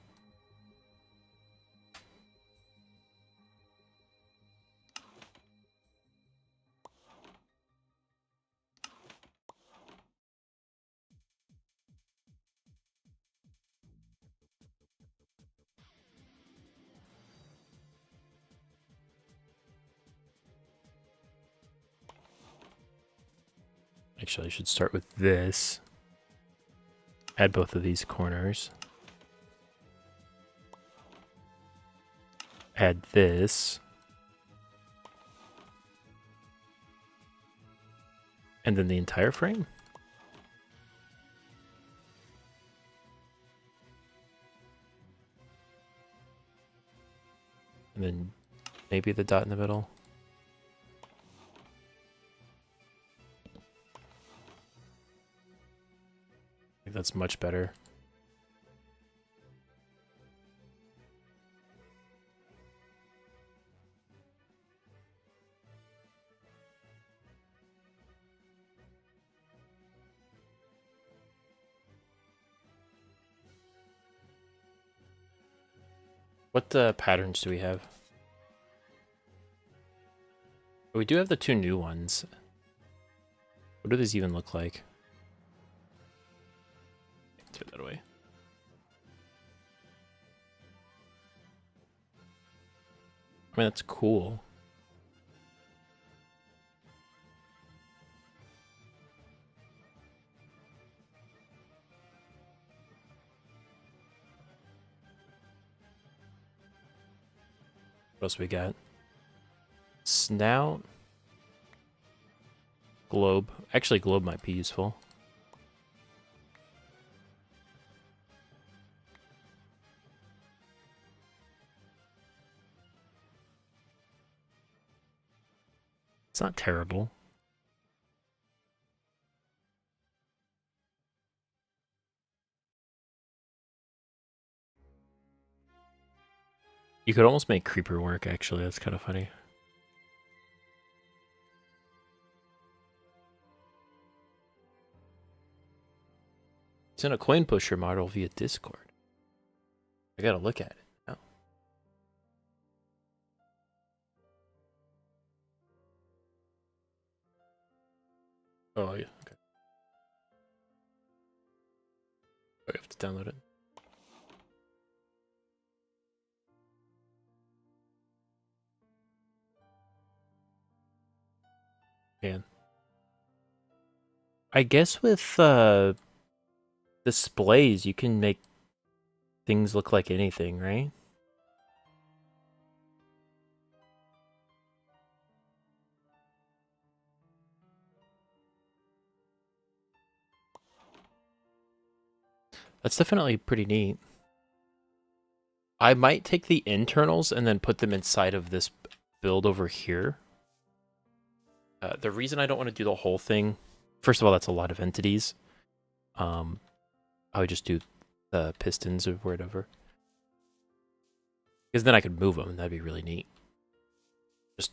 Actually, I should start with this. Add both of these corners. Add this. And then the entire frame. And then maybe the dot in the middle. I think that's much better. What patterns do we have? We do have the two new ones. What do these even look like? Throw that away. I mean, that's cool. What else we got? Snout. Globe. Actually, globe might be useful. It's not terrible. You could almost make creeper work, actually. That's kind of funny. It's in a coin pusher model via Discord. I gotta look at it now. Oh, yeah. Okay. I have to download it. Man. I guess with displays, you can make things look like anything, right? That's definitely pretty neat. I might take the internals and then put them inside of this build over here. The reason I don't want to do the whole thing, first of all, that's a lot of entities. I would just do the pistons or whatever. Because then I could move them, and that'd be really neat. Just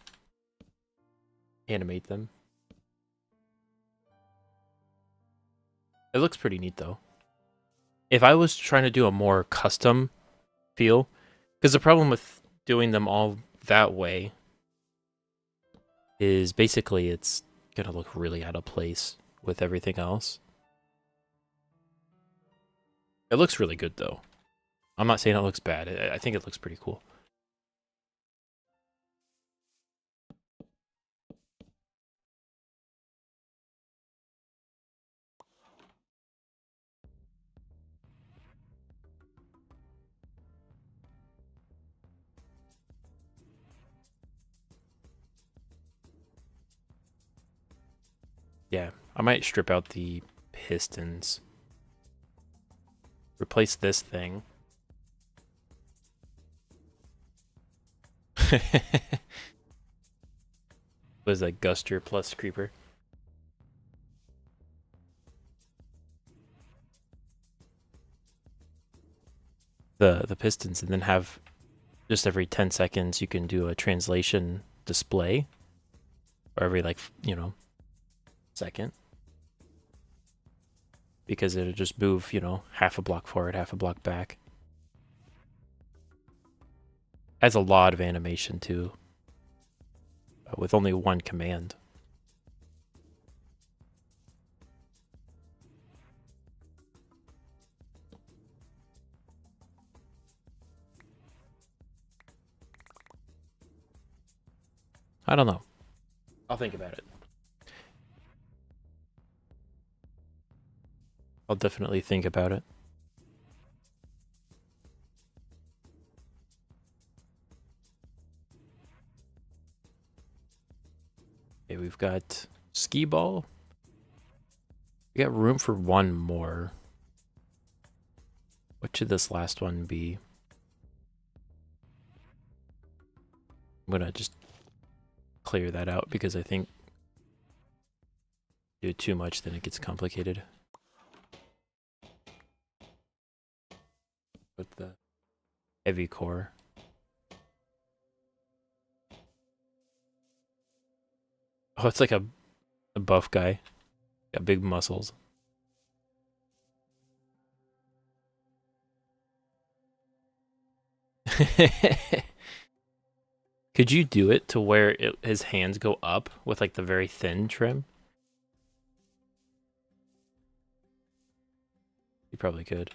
animate them. It looks pretty neat, though. If I was trying to do a more custom feel, because the problem with doing them all that way is basically it's gonna look really out of place with everything else. It looks really good, though. I'm not saying it looks bad. I think it looks pretty cool. Yeah, I might strip out the pistons. Replace this thing. Was that Guster plus Creeper? The pistons, and then have just every 10 seconds you can do a translation display, or every, like, you know, second, because it'll just move, you know, half a block forward, half a block back. Adds a lot of animation too, with only one command. I don't know. I'll think about it. I'll definitely think about it. Okay, we've got skee ball. We got room for one more. What should this last one be? I'm gonna just clear that out because I think do too much, then it gets complicated. With the heavy core. Oh, it's like a buff guy. Got big muscles. Could you do it to where his hands go up with like the very thin trim? You probably could.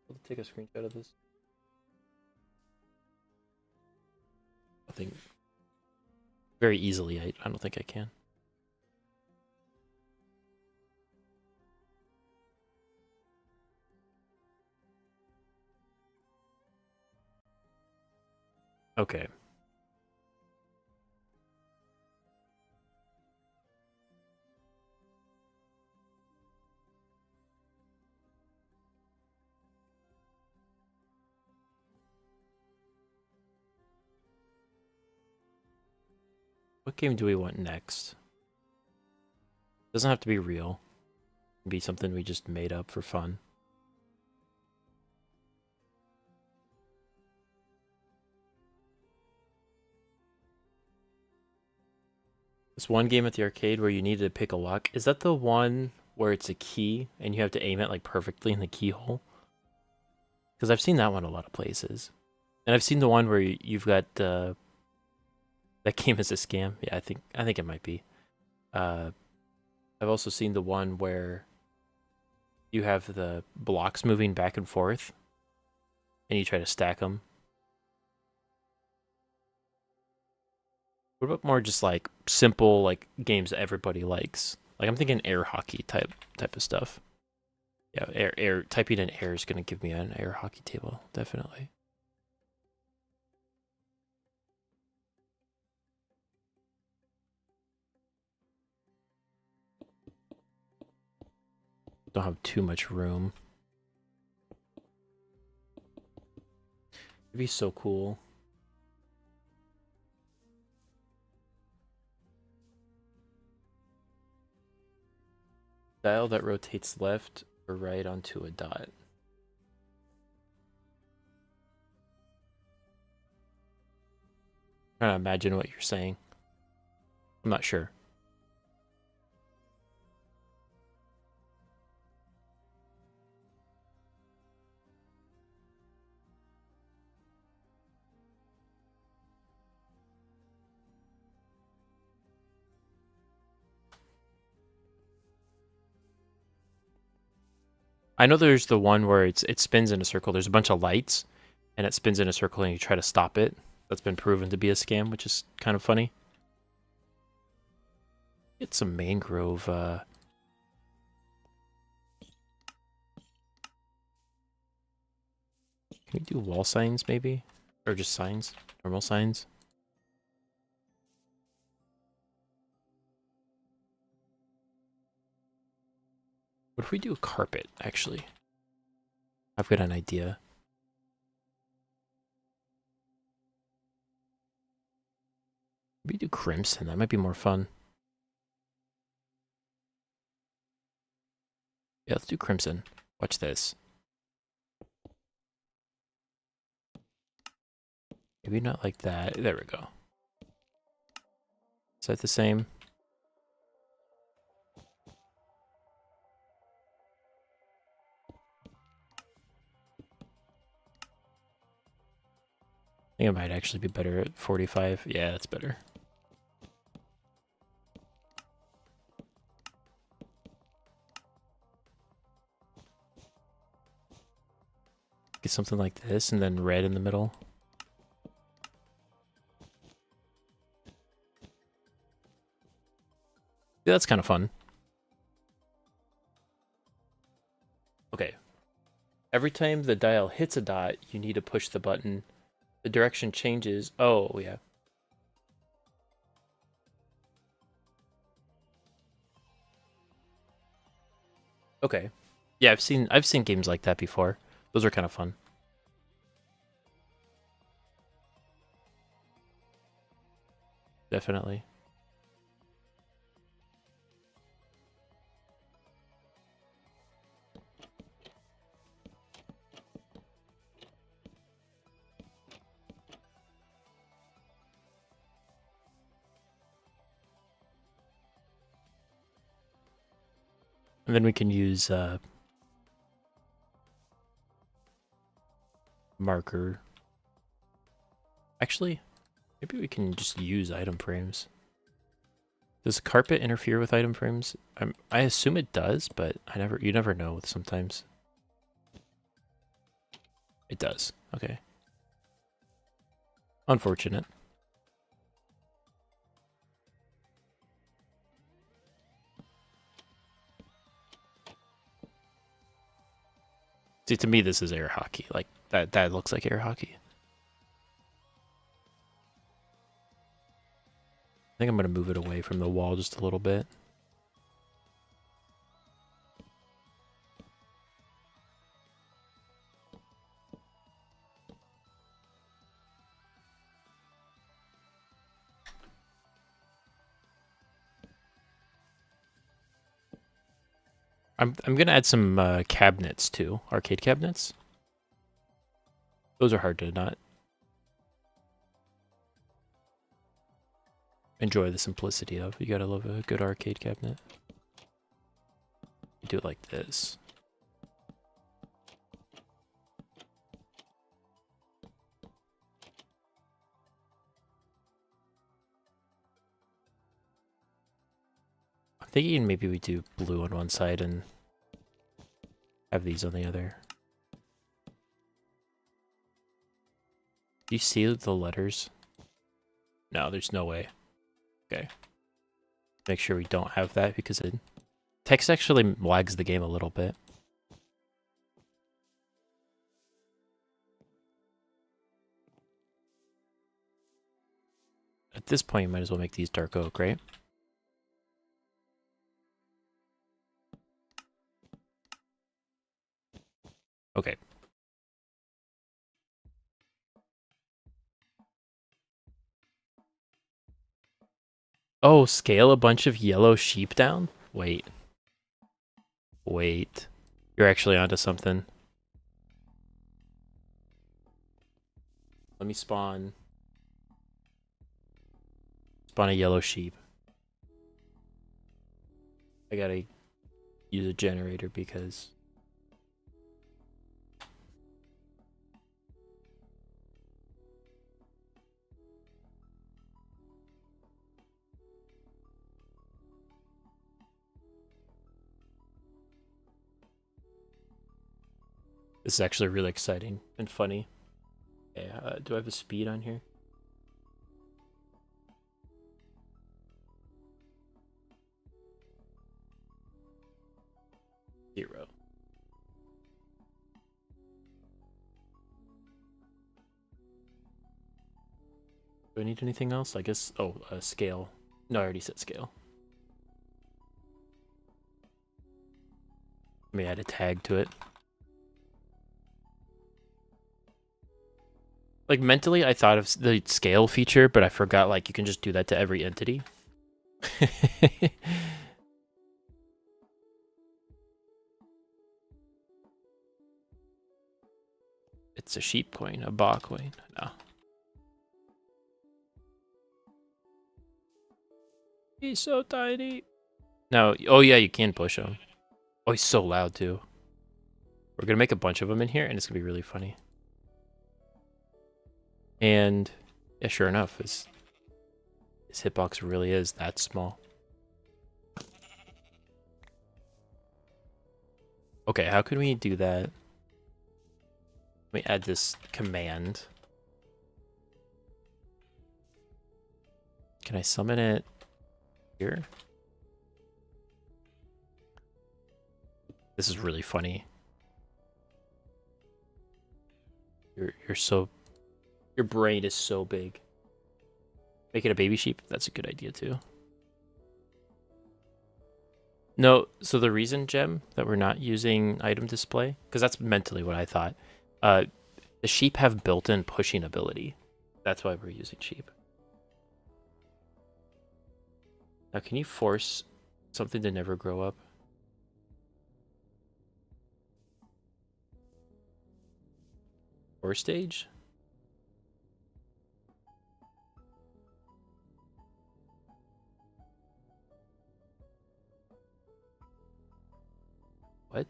I'll take a screenshot of this. I think very easily. I don't think I can. Okay. What game do we want next? Doesn't have to be real. It can be something we just made up for fun. This one game at the arcade where you needed to pick a lock. Is that the one where it's a key and you have to aim it like perfectly in the keyhole? Because I've seen that one a lot of places. And I've seen the one where you've got that game is a scam. Yeah, I think it might be. I've also seen the one where you have the blocks moving back and forth and you try to stack them. What about more just like simple like games that everybody likes? Like I'm thinking air hockey type of stuff. Yeah, air typing in air is gonna give me an air hockey table, definitely. Don't have too much room. It'd be so cool. Dial that rotates left or right onto a dot. I'm trying to imagine what you're saying. I'm not sure. I know there's the one where it spins in a circle. There's a bunch of lights, and it spins in a circle, and you try to stop it. That's been proven to be a scam, which is kind of funny. Get some mangrove. Can we do wall signs, maybe? Or just signs? Normal signs? What if we do a carpet, actually? I've got an idea. Maybe do crimson. That might be more fun. Yeah, let's do crimson. Watch this. Maybe not like that. There we go. Is that the same? I think it might actually be better at 45. Yeah, that's better. Get something like this, and then red in the middle. Yeah, that's kind of fun. Okay. Every time the dial hits a dot, you need to push the button. The direction changes. Oh, yeah. Okay. Yeah, I've seen games like that before. Those are kind of fun. Definitely. And then we can use marker. Actually, maybe we can just use item frames. Does carpet interfere with item frames? I assume it does, but you never know sometimes. It does. Okay. Unfortunate. See, to me, this is air hockey. Like, that looks like air hockey. I think I'm going to move it away from the wall just a little bit. I'm going to add some cabinets, too. Arcade cabinets. Those are hard to not enjoy the simplicity of. You gotta love a good arcade cabinet. Do it like this. I'm thinking maybe we do blue on one side and have these on the other. Do you see the letters? No, there's no way. Okay. Make sure we don't have that because text actually lags the game a little bit. At this point, you might as well make these dark oak, right? Okay. Oh, scale a bunch of yellow sheep down? Wait. Wait. You're actually onto something. Let me spawn a yellow sheep. I gotta use a generator because this is actually really exciting and funny. Okay, do I have a speed on here? Zero. Do I need anything else? I guess, oh, scale. No, I already said scale. Let me add a tag to it. Like, mentally, I thought of the scale feature, but I forgot, like, you can just do that to every entity. It's a sheep coin, a ba coin. No. He's so tiny. No, oh yeah, you can push him. Oh, he's so loud, too. We're gonna make a bunch of them in here, and it's gonna be really funny. And yeah, sure enough, his hitbox really is that small. Okay, how can we do that? Let me add this command. Can I summon it here? This is really funny. You're so... Your brain is so big. Make it a baby sheep? That's a good idea too. No, so the reason, Gem, that we're not using item display, because that's mentally what I thought. The sheep have built-in pushing ability. That's why we're using sheep. Now, can you force something to never grow up? Or stage? What?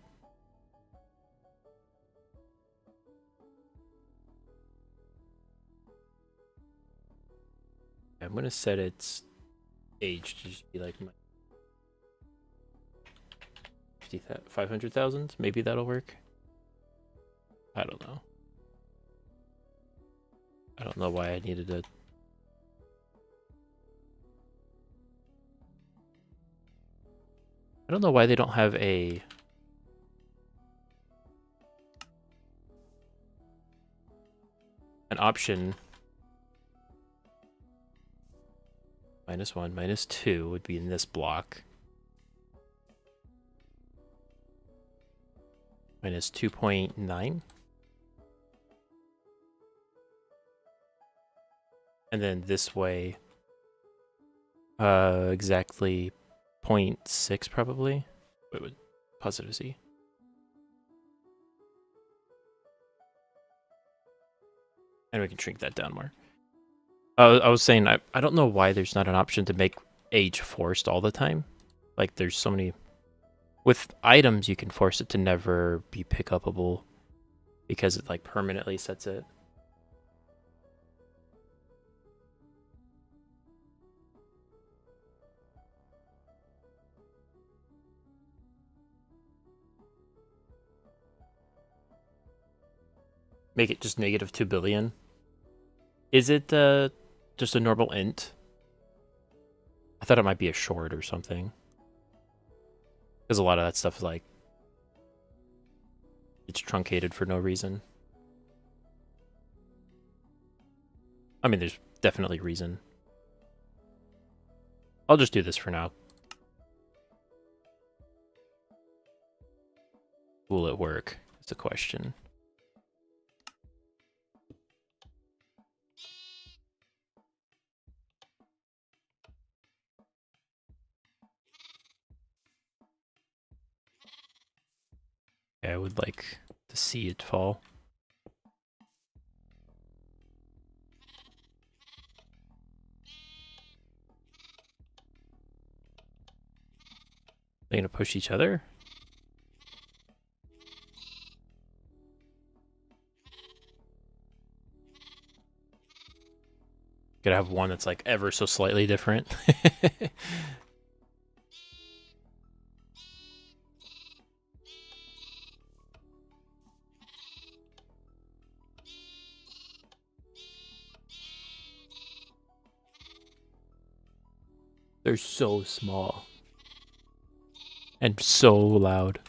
I'm going to set its age to just be like 500,000. Maybe that'll work. I don't know. I don't know why I needed to. I don't know why they don't have an option. -1, -2 would be in this block. -2.9. And then this way, exactly 0.6 probably. Wait, what? Positive Z. And we can shrink that down more. I was saying, I don't know why there's not an option to make age forced all the time. Like, there's so many... With items, you can force it to never be pick-upable because it, like, permanently sets it. Make it just -2 billion. Is it just a normal int? I thought it might be a short or something. Because a lot of that stuff is like... It's truncated for no reason. I mean, there's definitely reason. I'll just do this for now. Will it work? It's a question. I would like to see it fall. They're gonna push each other? Gotta have one that's like ever so slightly different. They're so small. And so loud.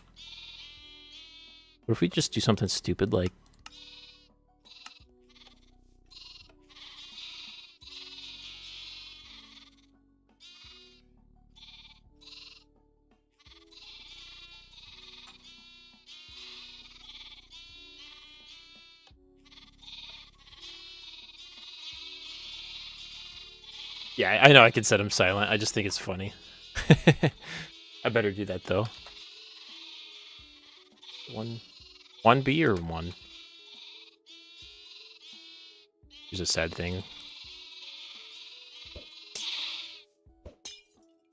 What if we just do something stupid like... Yeah, I know I can set him silent. I just think it's funny. I better do that though. 1B or 1? Here's a sad thing.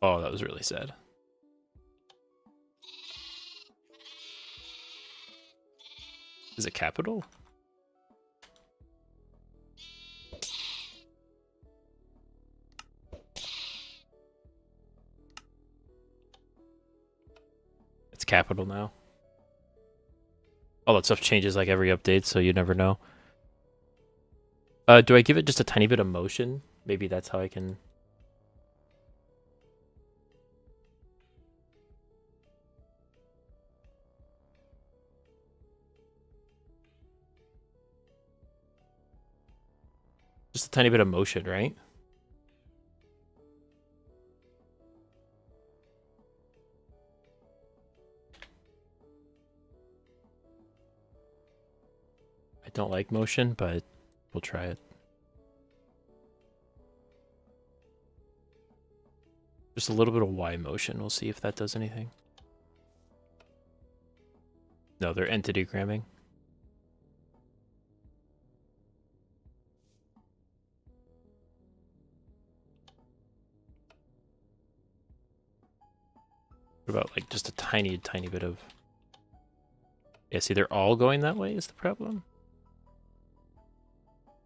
Oh, that was really sad. Is it capital? It's capital now. All that stuff changes like every update, so you never know. Do I give it just a tiny bit of motion? Maybe that's how I can... Just a tiny bit of motion, right? I don't like motion, but we'll try it. Just a little bit of Y motion. We'll see if that does anything. No, they're entity gramming. What about like just a tiny bit of... Yeah, see, they're all going that way is the problem.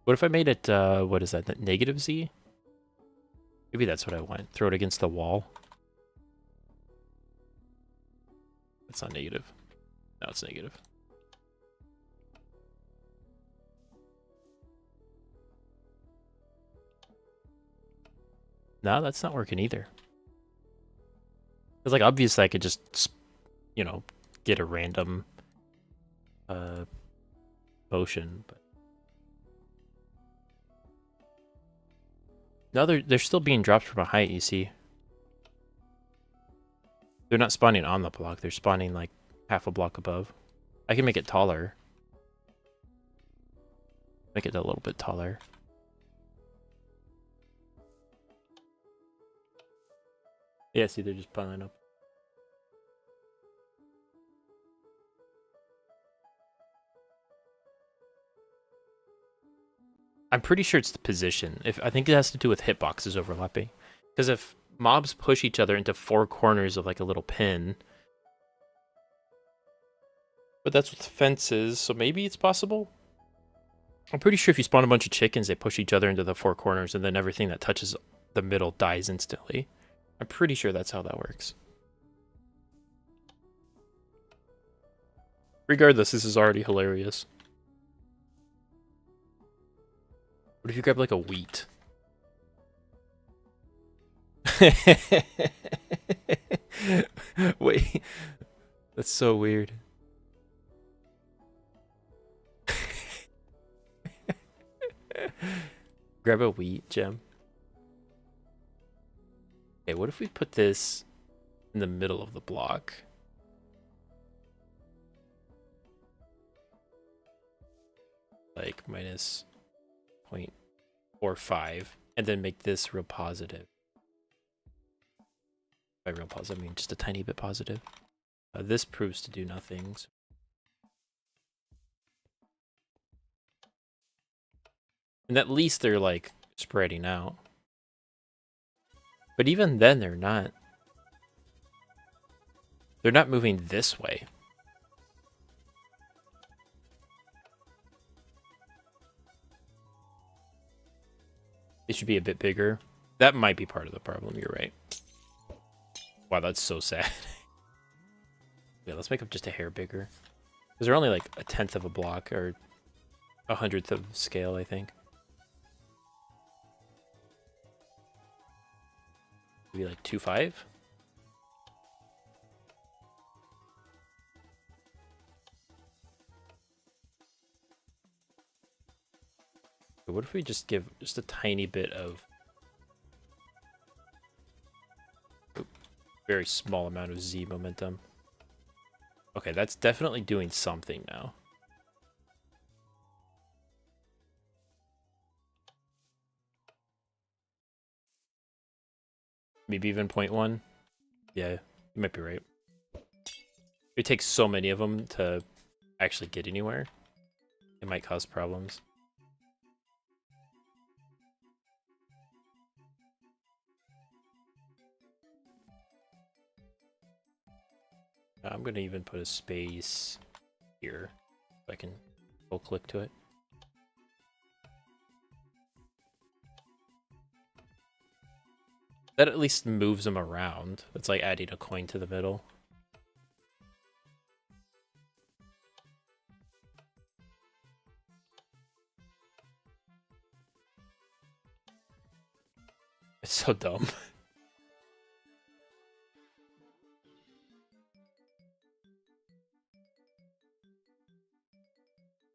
What if I made it, what is that, negative Z? Maybe that's what I want. Throw it against the wall. That's not negative. No, it's negative. No, that's not working either. Because, like, obviously I could just, you know, get a random motion, but... No, they're still being dropped from a height, you see. They're not spawning on the block, they're spawning, like, half a block above. I can make it taller. Make it a little bit taller. Yeah, see, they're just piling up. I'm pretty sure it's the position. I think it has to do with hitboxes overlapping. Because if mobs push each other into four corners of like a little pin... But that's what the fence is, so maybe it's possible? I'm pretty sure if you spawn a bunch of chickens, they push each other into the four corners, and then everything that touches the middle dies instantly. I'm pretty sure that's how that works. Regardless, this is already hilarious. What if you grab like a wheat? Wait, that's so weird. Grab a wheat gem. Okay, what if we put this in the middle of the block? Like minus 0.45, and then make this real positive. By real positive, I mean just a tiny bit positive. This proves to do nothing. So... And at least they're like spreading out. But even then, they're not. They're not moving this way. It should be a bit bigger. That might be part of the problem, you're right. Wow, that's so sad. Yeah, let's make them just a hair bigger. Because they're only like a tenth of a block, or a hundredth of scale, I think. Maybe like 2.5? What if we just give just a tiny bit of... Very small amount of Z momentum. Okay, that's definitely doing something now. Maybe even 0.1? Yeah, you might be right. It takes so many of them to actually get anywhere. It might cause problems. I'm going to even put a space here so I can double click to it. That at least moves them around. It's like adding a coin to the middle. It's so dumb.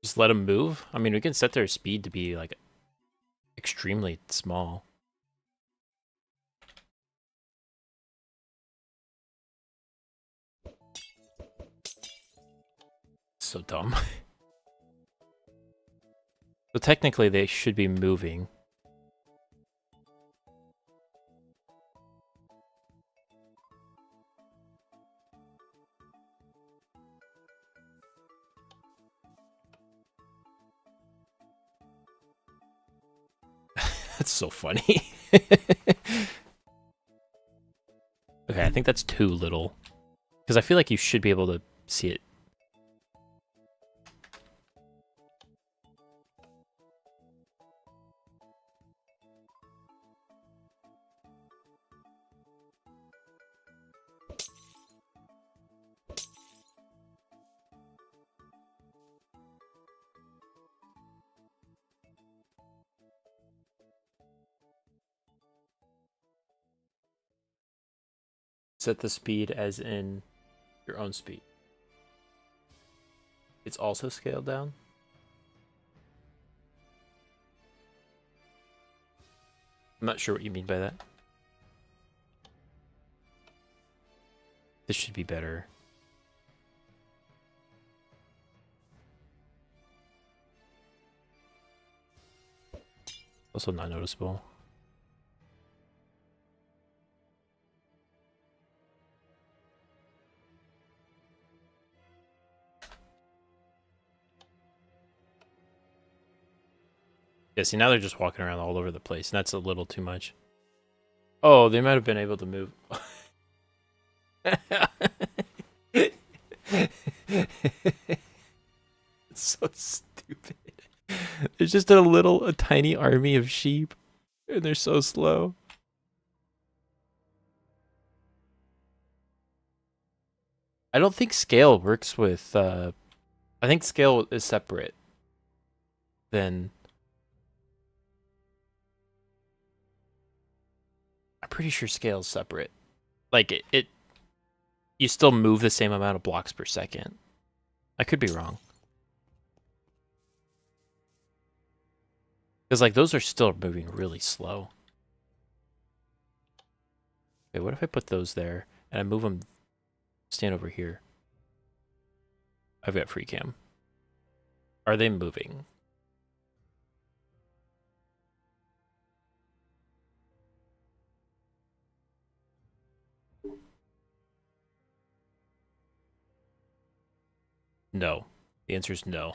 Just let them move? I mean, we can set their speed to be, like, extremely small. So dumb. So technically, they should be moving. That's so funny. Okay, I think that's too little. Because I feel like you should be able to see it. Set the speed as in your own speed. It's also scaled down? I'm not sure what you mean by that. This should be better. Also not noticeable. Yeah, see, now they're just walking around all over the place, and that's a little too much. Oh, they might have been able to move. It's so stupid. There's just a tiny army of sheep, and they're so slow. I don't think scale works with, I think scale is separate than... I'm pretty sure scale is separate. Like, you still move the same amount of blocks per second. I could be wrong. Because, like, those are still moving really slow. Okay, what if I put those there, and I move them, stand over here? I've got free cam. Are they moving? No. The answer is no.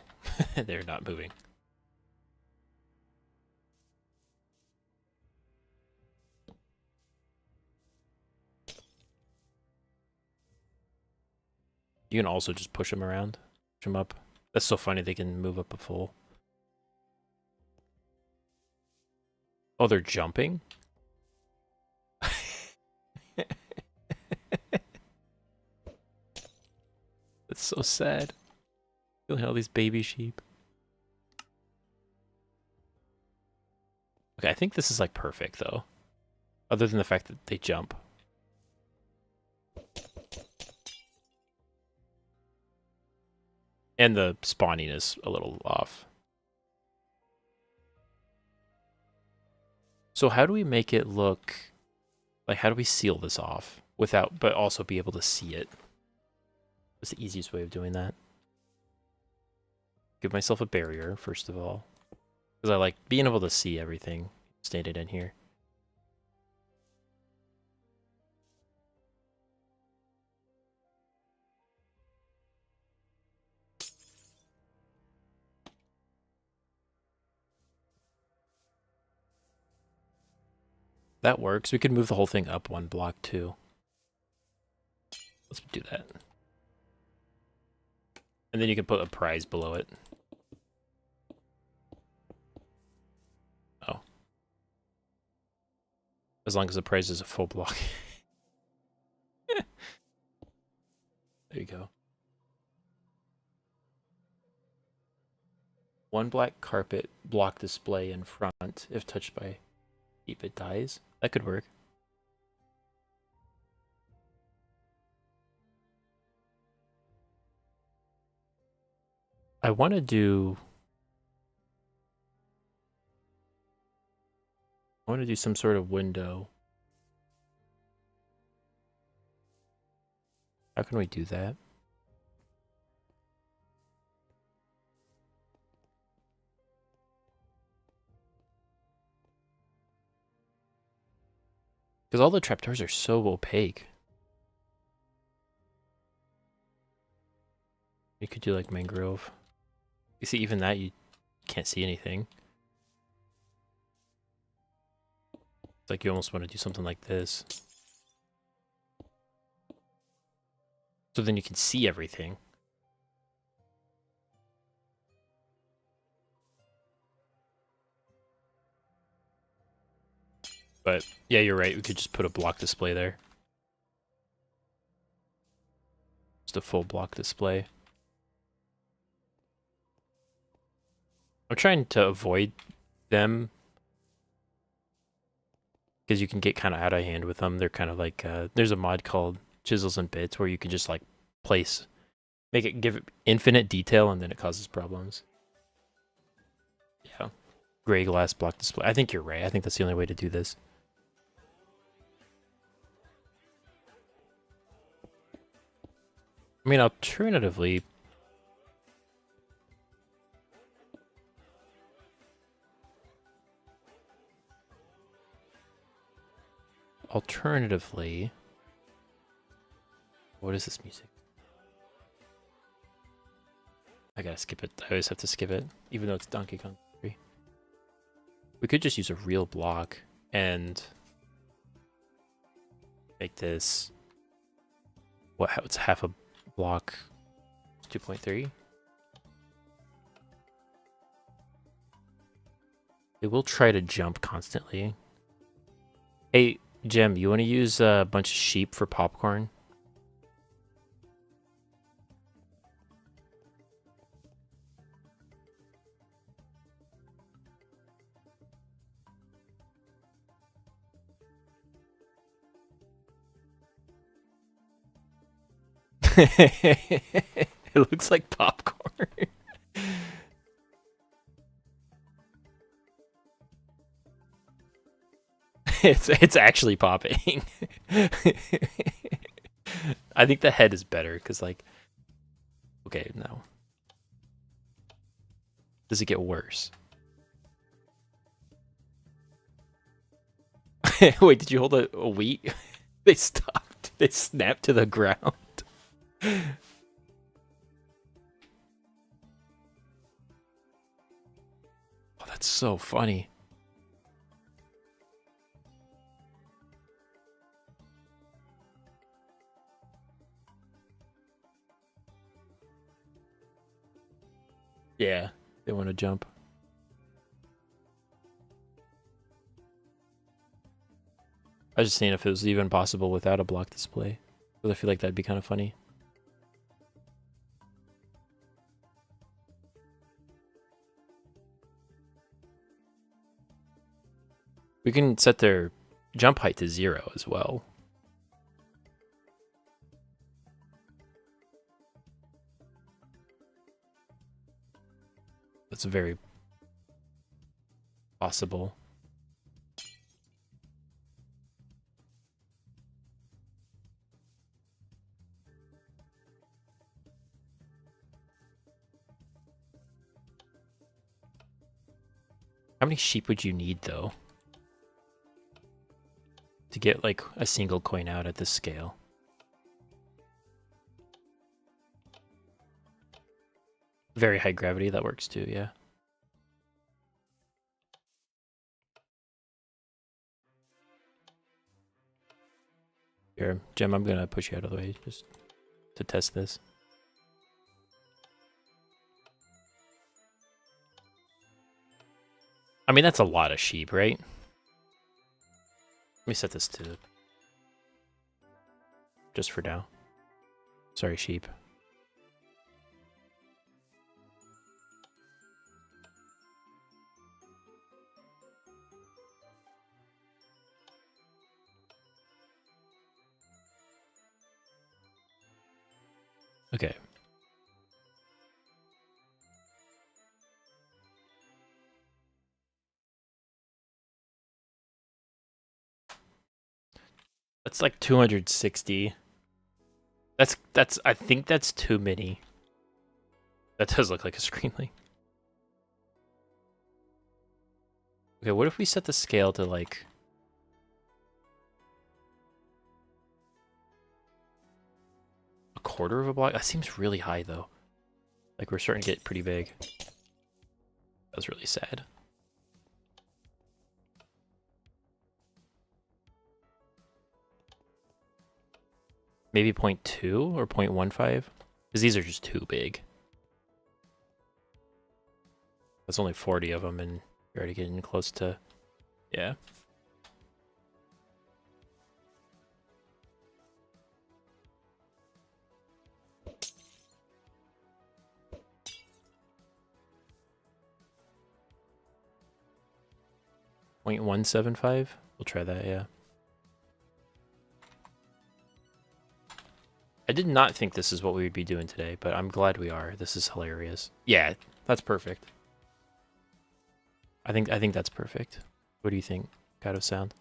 They're not moving. You can also just push them around. Push them up. That's so funny, they can move up a full. Oh, they're jumping? That's so sad. Look at all these baby sheep. Okay, I think this is like perfect though. Other than the fact that they jump. And the spawning is a little off. So how do we make it look... Like, how do we seal this off without, but also be able to see it? What's the easiest way of doing that? Give myself a barrier, first of all. Because I like being able to see everything stated in here. That works. We could move the whole thing up one block too. Let's do that. And then you can put a prize below it. Oh. As long as the prize is a full block. There you go. One black carpet block display in front if touched by Keep it dies. That could work. I want to do some sort of window. How can we do that? Because all the trapdoors are so opaque. You could do like mangrove. You see, even that you can't see anything. It's like you almost want to do something like this. So then you can see everything. But yeah, you're right. We could just put a block display there. Just a full block display. I'm trying to avoid them because you can get kind of out of hand with them. They're kind of like, there's a mod called Chisels and Bits where you can just like give it infinite detail and then it causes problems. Yeah. Gray glass block display. I think you're right. I think that's the only way to do this. I mean, alternatively, what is this music? I gotta skip it. I always have to skip it, even though it's Donkey Kong 3. We could just use a real block and make this, it's half a block, 2.3. It will try to jump constantly. Hey, Jim, you want to use a bunch of sheep for popcorn? It looks like popcorn. It's actually popping. I think the head is better because like, okay, no. Does it get worse? Wait, did you hold a wheat? They stopped. They snapped to the ground. Oh, that's so funny. Yeah, they want to jump. I was just seeing if it was even possible without a block display. Because I feel like that'd be kind of funny. We can set their jump height to 0 as well. That's very possible. How many sheep would you need, though, to get, like, a single coin out at this scale? Very high gravity, that works too, yeah. Here, Jim, I'm gonna push you out of the way just to test this. I mean, that's a lot of sheep, right? Let me set this to just for now. Sorry, sheep. Okay. That's like 260. That's I think that's too many. That does look like a screen link. Okay, what if we set the scale to like a quarter of a block? That seems really high though. Like we're starting to get pretty big. That's really sad. Maybe 0.2 or 0.15? Because these are just too big. That's only 40 of them, and you're already getting close to... Yeah. .175? We'll try that, yeah. I did not think this is what we would be doing today, but I'm glad we are. This is hilarious. Yeah, that's perfect. I think that's perfect. What do you think, kind of sound?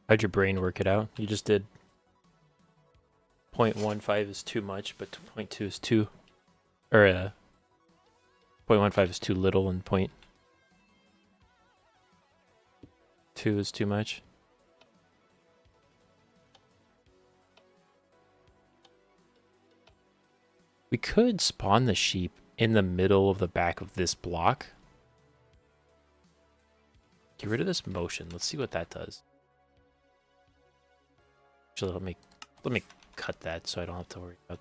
How'd your brain work it out? You just did 0.15 is too much, but 0.2 is too... Or, 0.15 is too little, and 0.2 is too much. We could spawn the sheep in the middle of the back of this block. Get rid of this motion. Let's see what that does. Actually, let me cut that so I don't have to worry about.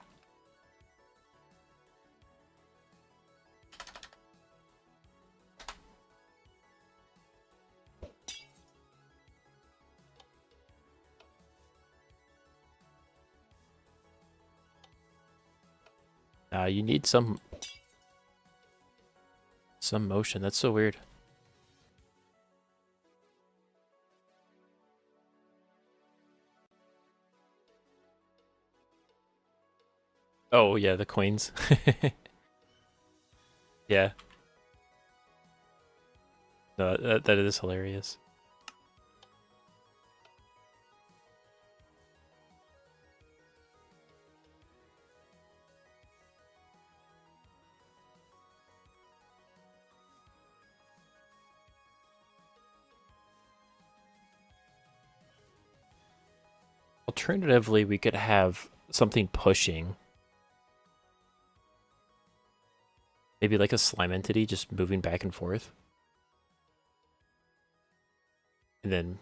You need some motion. That's so weird. Oh yeah, the coins. Yeah. No, that is hilarious. Alternatively, we could have something pushing. Maybe like a slime entity just moving back and forth. And then...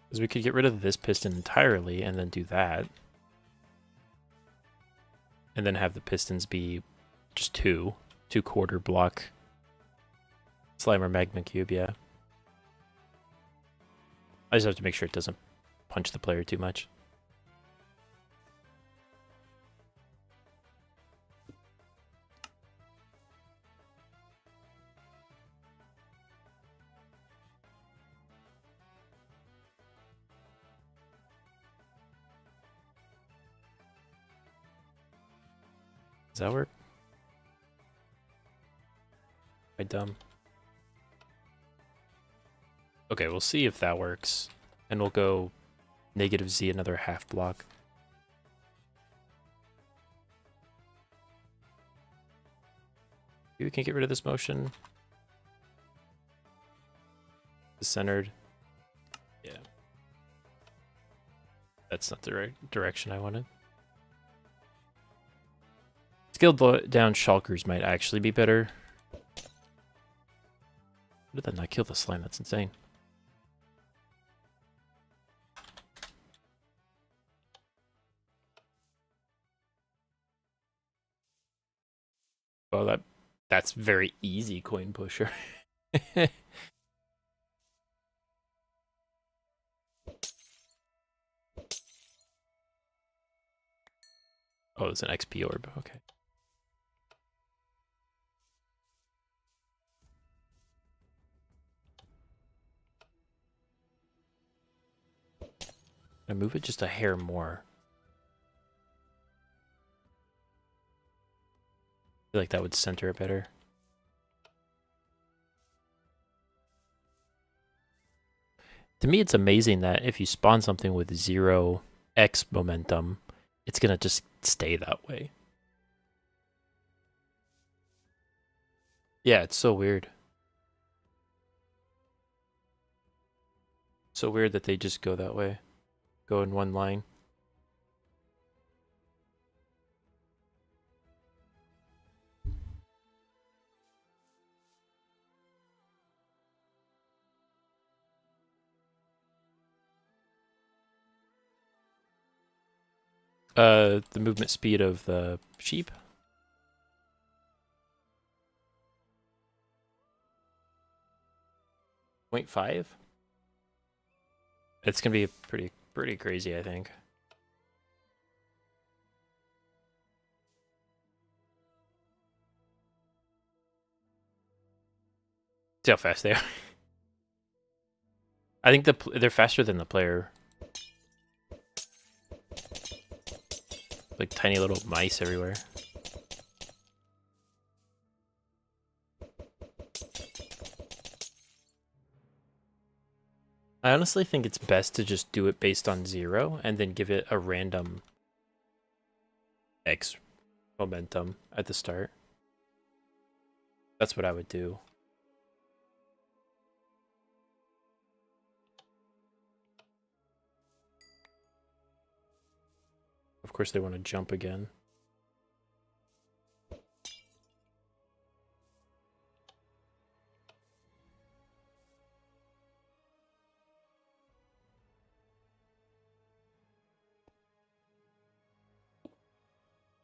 Because we could get rid of this piston entirely and then do that. And then have the pistons be just two quarter block slime or magma cube, yeah. I just have to make sure it doesn't punch the player too much. Does that work? Am I dumb? Okay, we'll see if that works. And we'll go -Z another half block. Maybe we can get rid of this motion. centered. Yeah. That's not the right direction I wanted. Scaled down shulkers might actually be better. How did that not kill the slime? That's insane. Well, that's very easy coin pusher. Oh, it's an XP orb. Okay. I move it just a hair more. I feel like that would center it better. To me, it's amazing that if you spawn something with 0x momentum, it's gonna just stay that way. Yeah, it's so weird. So weird that they just go that way. Go in one line. The movement speed of the sheep. 0.5? It's gonna be pretty crazy, I think. See how fast they are. I think they're faster than the player. Like tiny little mice everywhere. I honestly think it's best to just do it based on 0 and then give it a random X momentum at the start. That's what I would do. Of course, they want to jump again.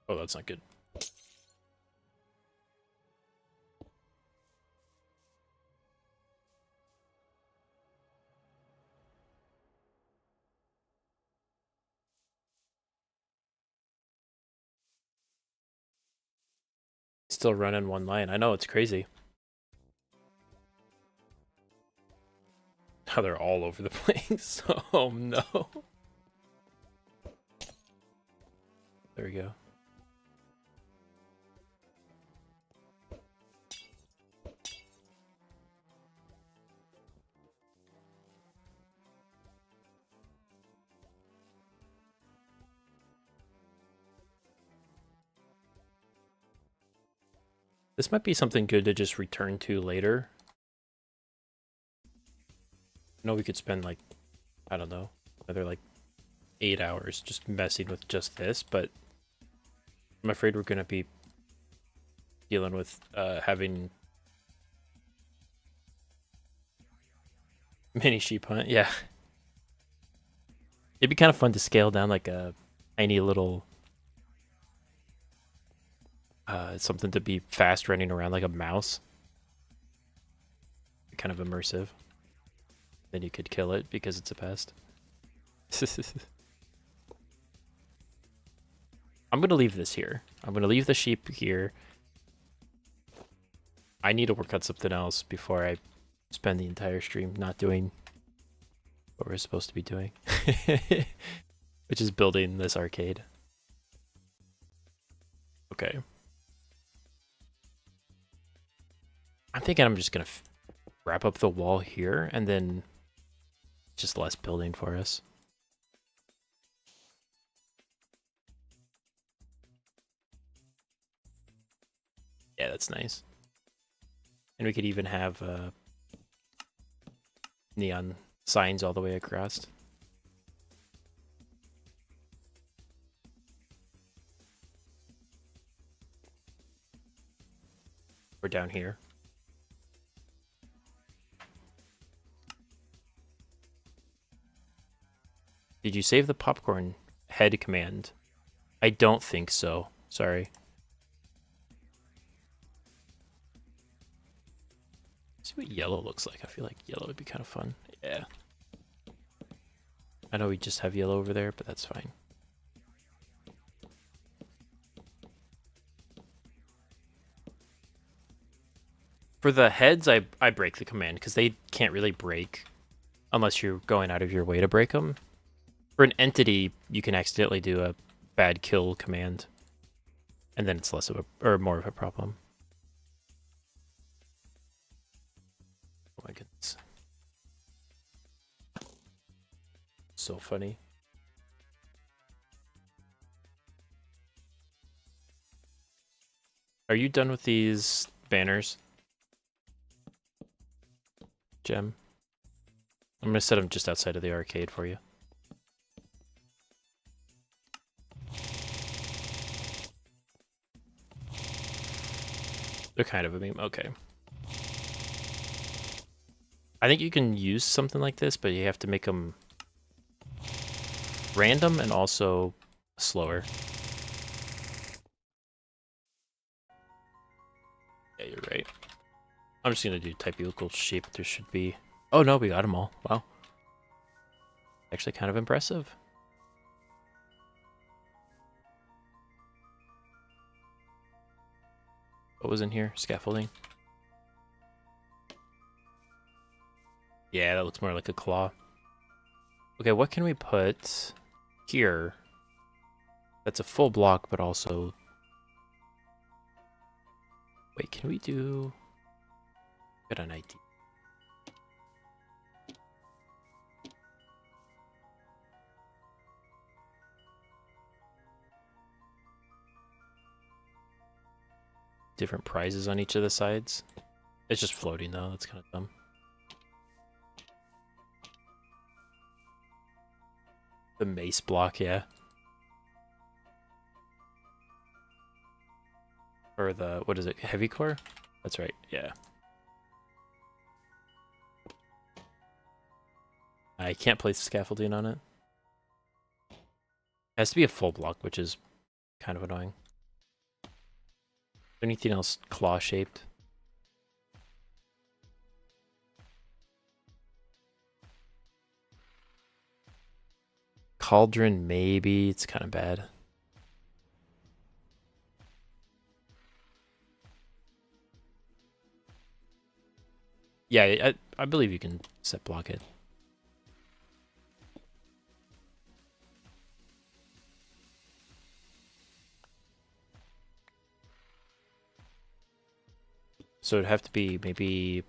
Oh, that's not good. Still running one line. I know, it's crazy. How they're all over the place. Oh no. There we go. This might be something good to just return to later. I know we could spend like, I don't know, another like 8 hours just messing with just this, but I'm afraid we're going to be dealing with having mini sheep hunt. Yeah. It'd be kind of fun to scale down like a tiny little something to be fast running around like a mouse. Kind of immersive. Then you could kill it because it's a pest. I'm going to leave this here. I'm going to leave the sheep here. I need to work on something else before I spend the entire stream not doing what we're supposed to be doing. Which is building this arcade. Okay. I'm thinking I'm just going to wrap up the wall here and then just less building for us. Yeah, that's nice. And we could even have neon signs all the way across. We're down here. Did you save the popcorn head command? I don't think so. Sorry. See what yellow looks like. I feel like yellow would be kind of fun. Yeah. I know we just have yellow over there, but that's fine. For the heads, I break the command because they can't really break unless you're going out of your way to break them. For an entity, you can accidentally do a bad kill command, and then it's less of a, or more of a problem. Oh my goodness. So funny. Are you done with these banners, Gem? I'm gonna set them just outside of the arcade for you. They're kind of a meme. Okay. I think you can use something like this, but you have to make them random and also slower. Yeah, you're right. I'm just gonna do type equal shape. There should be... Oh no, we got them all. Wow. Actually kind of impressive. What was in here? Scaffolding. Yeah, that looks more like a claw. Okay, what can we put here? That's a full block, but also... Wait, can we do... Got an idea. Different prizes on each of the sides. It's just floating though, that's kind of dumb. The mace block, yeah. Or the, what is it, heavy core? That's right, yeah. I can't place scaffolding on it. It has to be a full block, which is kind of annoying. Anything else claw-shaped? Cauldron, maybe. It's kind of bad. Yeah, I believe you can set block it. So it'd have to be maybe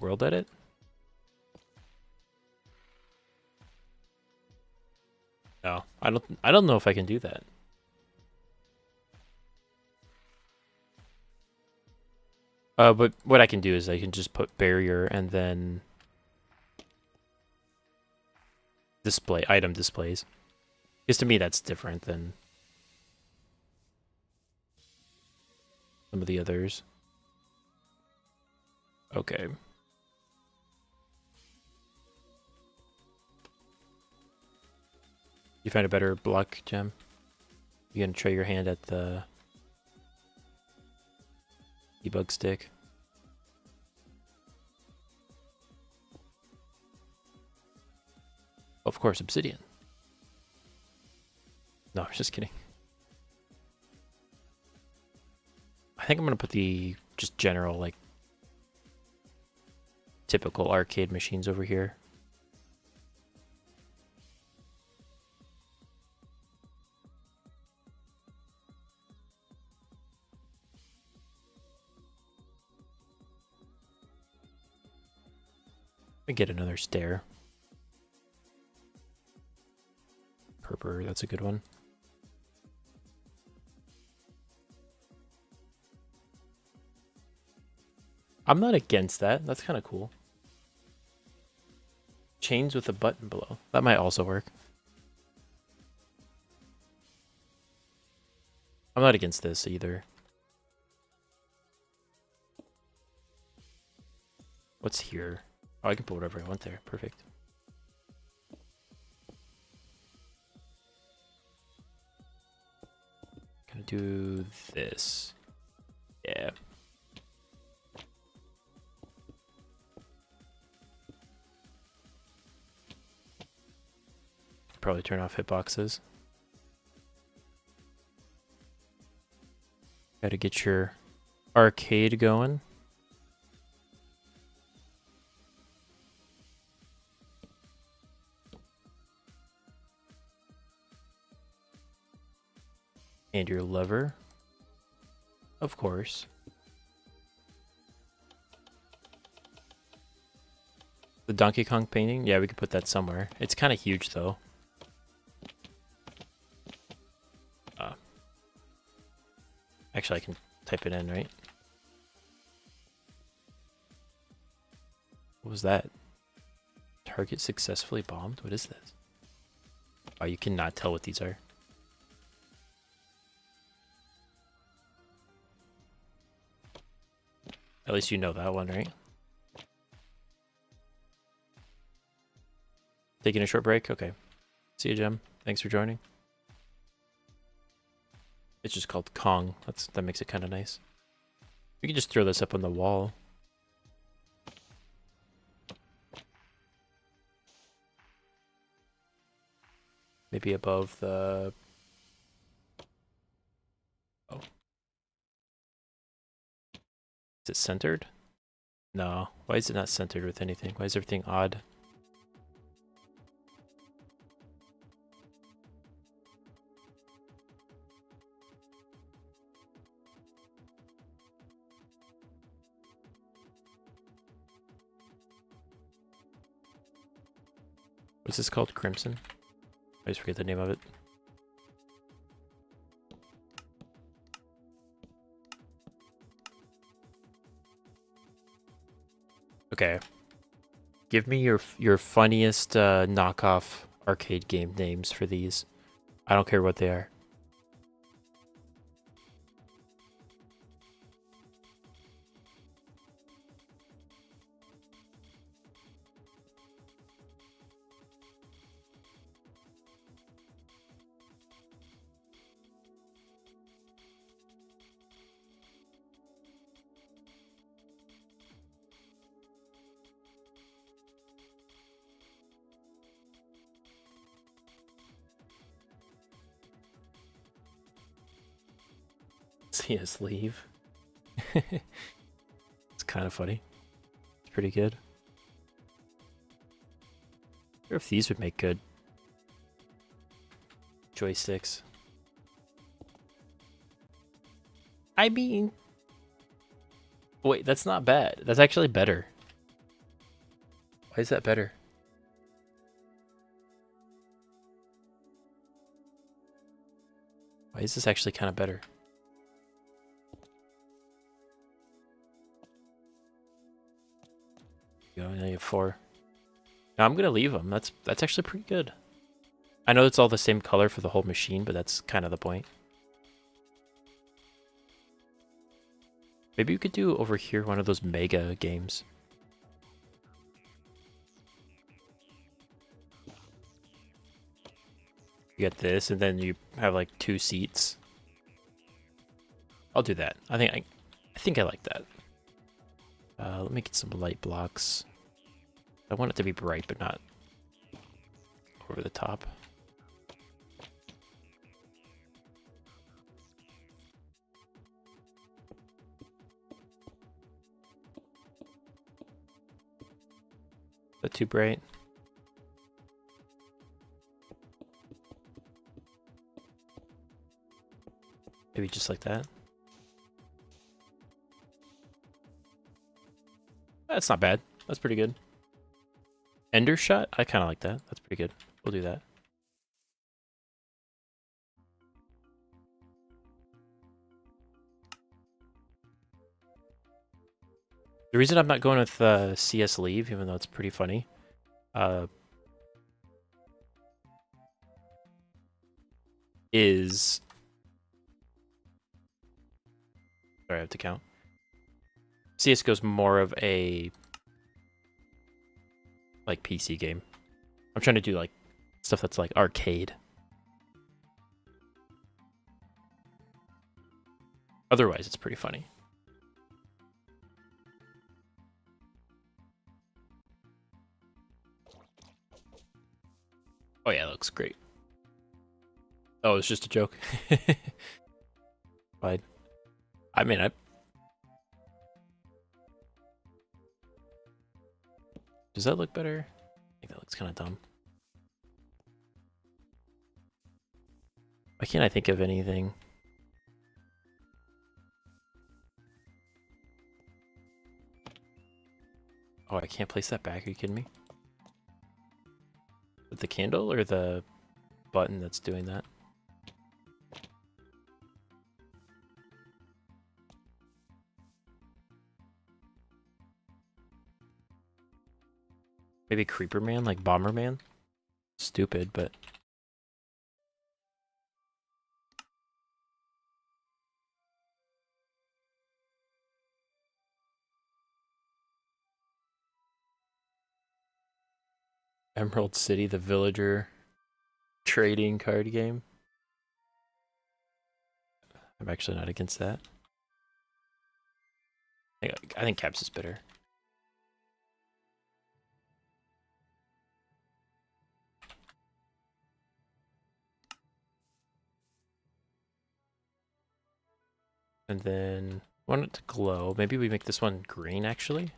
world edit? No, I don't know if I can do that. But what I can do is I can just put barrier and then display item displays. Because to me that's different than some of the others. Okay. You find a better block, Gem? You gonna try your hand at the debug stick? Of course, obsidian. No, I was just kidding. I think I'm gonna put the just general, like, typical arcade machines over here. I get another stair. Purper, that's a good one. I'm not against that. That's kind of cool. Chains with a button below. That might also work. I'm not against this either. What's here? Oh, I can put whatever I want there. Perfect. Gonna do this. Yeah. Probably turn off hitboxes. Gotta get your arcade going. And your lever. Of course. The Donkey Kong painting? Yeah, we could put that somewhere. It's kind of huge, though. Actually, I can type it in, right? What was that? Target successfully bombed? What is this? Oh, you cannot tell what these are. At least you know that one, right? Taking a short break? Okay. See you, Jem. Thanks for joining. It's just called Kong. That makes it kind of nice. We can just throw this up on the wall. Maybe above the... Oh. Is it centered? No. Why is it not centered with anything? Why is everything odd? What's this called? Crimson? I always forget the name of it. Okay. Give me your funniest knockoff arcade game names for these. I don't care what they are. See us leave. It's kind of funny. It's pretty good. I wonder if these would make good joysticks. I mean... Wait, that's not bad. That's actually better. Why is that better? Why is this actually kind of better? Go, now you have 4. Now I'm gonna leave them. That's actually pretty good. I know it's all the same color for the whole machine, but that's kind of the point. Maybe we could do over here one of those mega games. You get this, and then you have like 2 seats. I'll do that. I think I like that. Let me get some light blocks. I want it to be bright, but not over the top. Is that too bright? Maybe just like that. That's not bad. That's pretty good. Ender shot? I kind of like that. That's pretty good. We'll do that. The reason I'm not going with CS Leave, even though it's pretty funny, is... Sorry, I have to count. CSGO's more of a like PC game. I'm trying to do like stuff that's like arcade. Otherwise, it's pretty funny. Oh yeah, that looks great. Oh, it's just a joke. But I mean, does that look better? I think that looks kind of dumb. Why can't I think of anything? Oh, I can't place that back. Are you kidding me? With the candle or the button that's doing that? Maybe Creeper Man, like Bomber Man? Stupid, but... Emerald City, the villager trading card game. I'm actually not against that. I think Caps is better. And then I want it to glow. Maybe we make this one green, actually.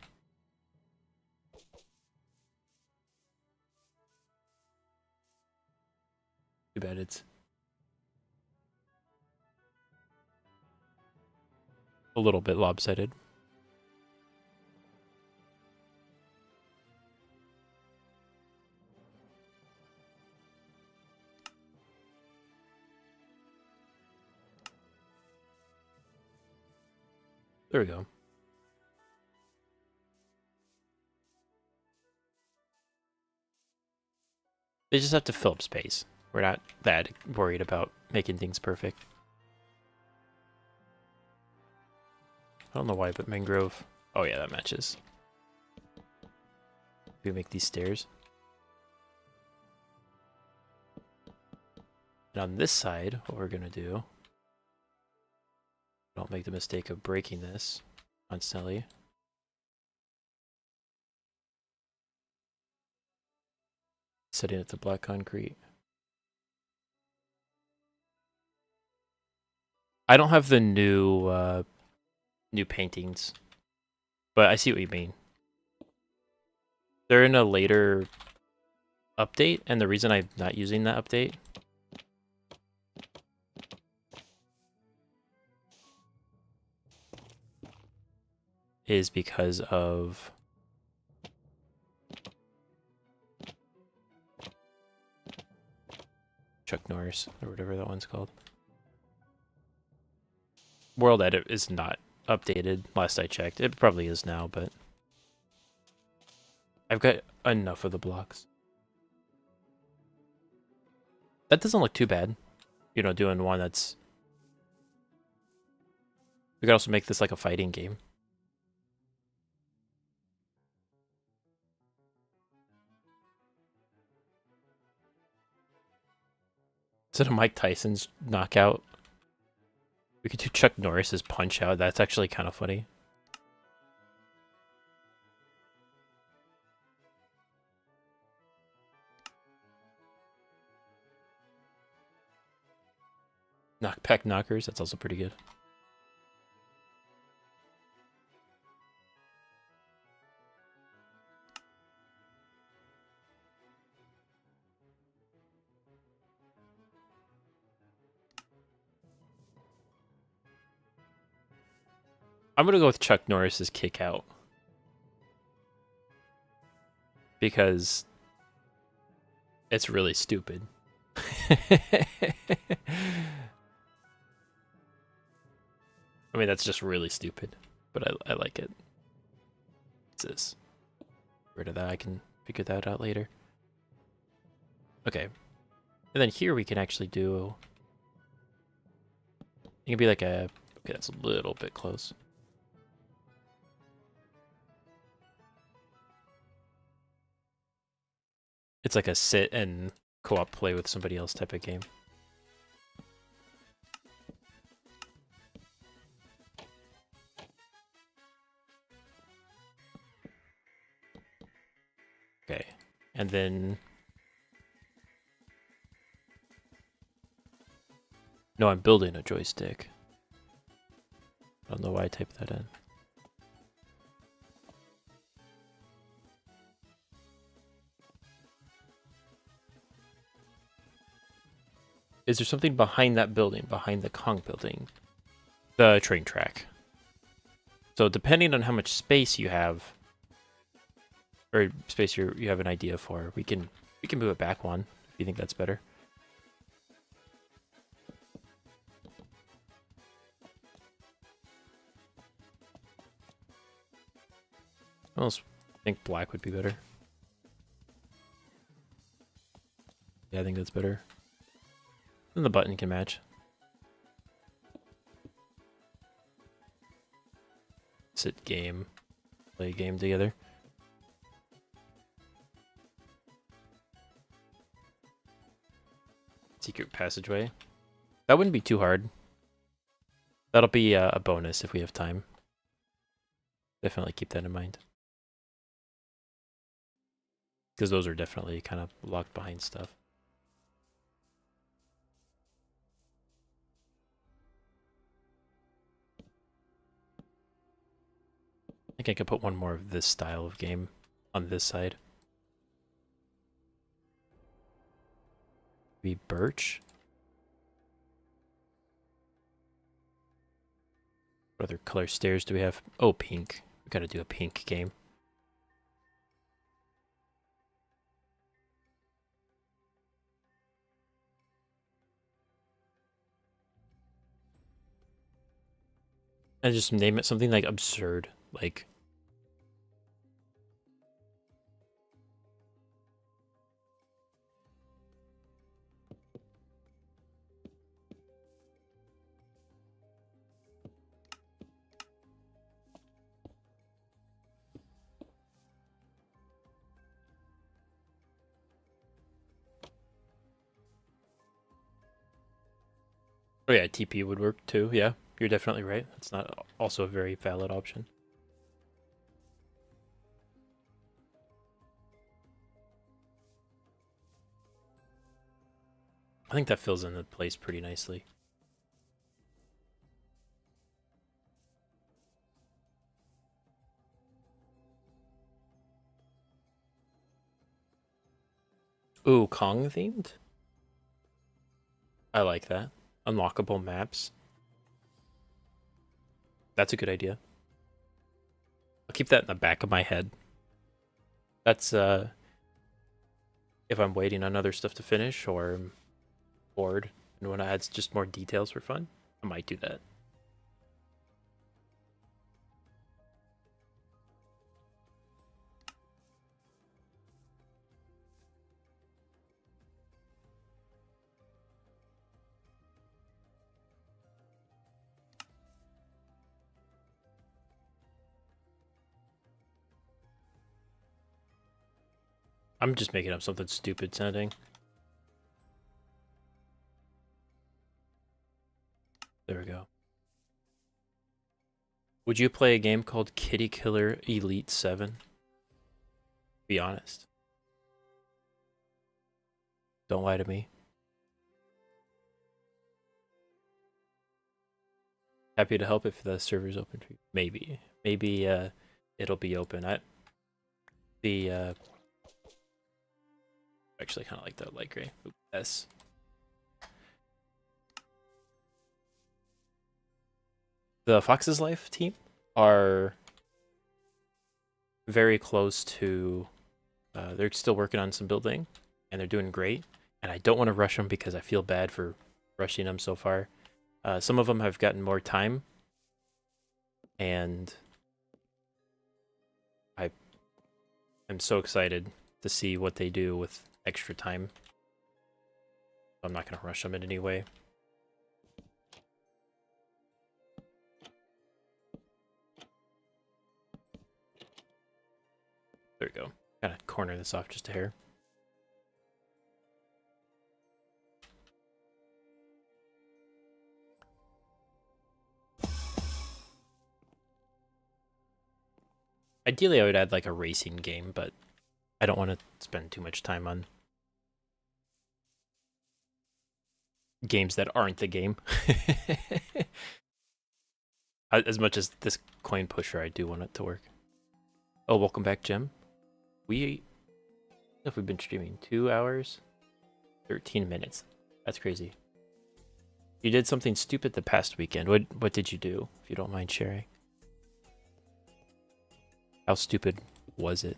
Too bad it's a little bit lopsided. There we go. They just have to fill up space. We're not that worried about making things perfect. I don't know why, but mangrove. Oh yeah, that matches. We make these stairs. And on this side, what we're gonna do, don't make the mistake of breaking this constantly. Setting it to black concrete. I don't have the new paintings, but I see what you mean. They're in a later update, and the reason I'm not using that update is because of Chuck Norris, or whatever that one's called. World Edit is not updated, last I checked. It probably is now, but I've got enough of the blocks. That doesn't look too bad. You know, doing one that's... We could also make this like a fighting game. Instead of Mike Tyson's knockout, we could do Chuck Norris's punch out. That's actually kind of funny. Knockback knockers, that's also pretty good. I'm gonna go with Chuck Norris's kick out. Because it's really stupid. I mean, that's just really stupid, but I like it. What's this? Get rid of that. I can figure that out later. Okay. And then here we can actually do... It can be like a... Okay, that's a little bit close. It's like a sit and co-op play with somebody else type of game. Okay. And then... No, I'm building a joystick. I don't know why I typed that in. Is there something behind that building, behind the Kong building? The train track. So depending on how much space you have, or space you have an idea for, we can move it back one if you think that's better. I almost think black would be better. Yeah, I think that's better. And the button can match. Sit game. Play a game together. Secret passageway. That wouldn't be too hard. That'll be a bonus if we have time. Definitely keep that in mind. Because those are definitely kind of locked behind stuff. I think I could put one more of this style of game on this side. Maybe birch? What other color stairs do we have? Oh, pink. We gotta do a pink game. And just name it something like absurd, like... Oh yeah, TP would work too, yeah. You're definitely right. That's not also a very valid option. I think that fills in the place pretty nicely. Ooh, Kong themed? I like that. Unlockable maps. That's a good idea. I'll keep that in the back of my head. That's if I'm waiting on other stuff to finish or I'm bored and want to add just more details for fun, I might do that. I'm just making up something stupid sounding. There we go. Would you play a game called Kitty Killer Elite 7? Be honest. Don't lie to me. Happy to help if the server's open for you. Maybe. Maybe it'll be open. Actually kind of like that light gray. Ooh, S. The Fox's Life team are very close to... they're still working on some building, and they're doing great. And I don't want to rush them because I feel bad for rushing them so far. Some of them have gotten more time, and I am so excited to see what they do with extra time. I'm not going to rush them in any way. There we go. Gotta corner this off just a hair. Ideally, I would add like a racing game, but I don't want to spend too much time on games that aren't the game. As much as this coin pusher, I do want it to work. Oh, welcome back, Jim. We've been streaming 2 hours, 13 minutes. That's crazy. You did something stupid the past weekend. What did you do, if you don't mind sharing? How stupid was it?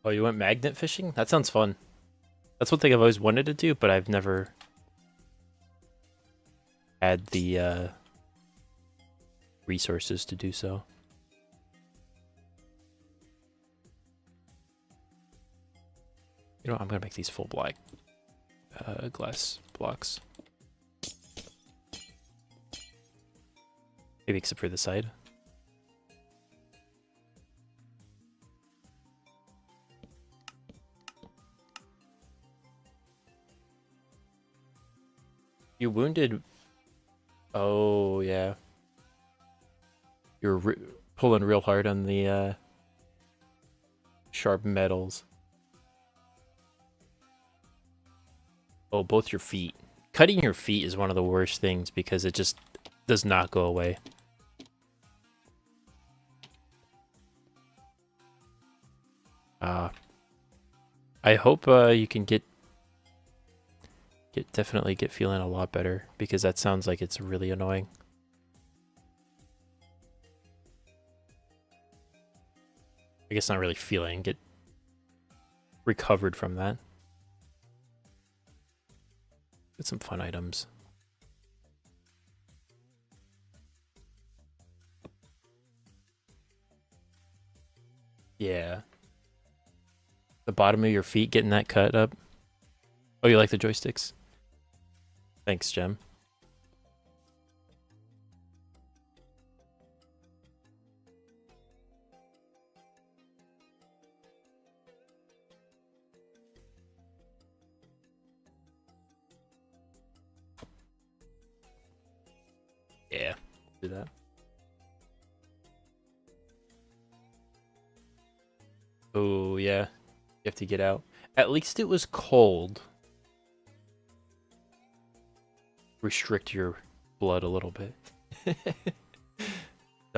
Oh, you went magnet fishing? That sounds fun. That's one thing I've always wanted to do, but I've never had the resources to do so. You know, I'm gonna make these full black glass blocks. Maybe except for the side. You wounded... Oh, yeah. You're pulling real hard on the sharp metals. Oh, both your feet. Cutting your feet is one of the worst things because it just does not go away. I hope you can definitely get feeling a lot better, because that sounds like it's really annoying. I guess not really feeling, get recovered from that. Get some fun items. Yeah. The bottom of your feet getting that cut up. Oh, you like the joysticks? Thanks, Gem. Yeah, do that. Oh, yeah. You have to get out. At least it was cold. Restrict your blood a little bit. No,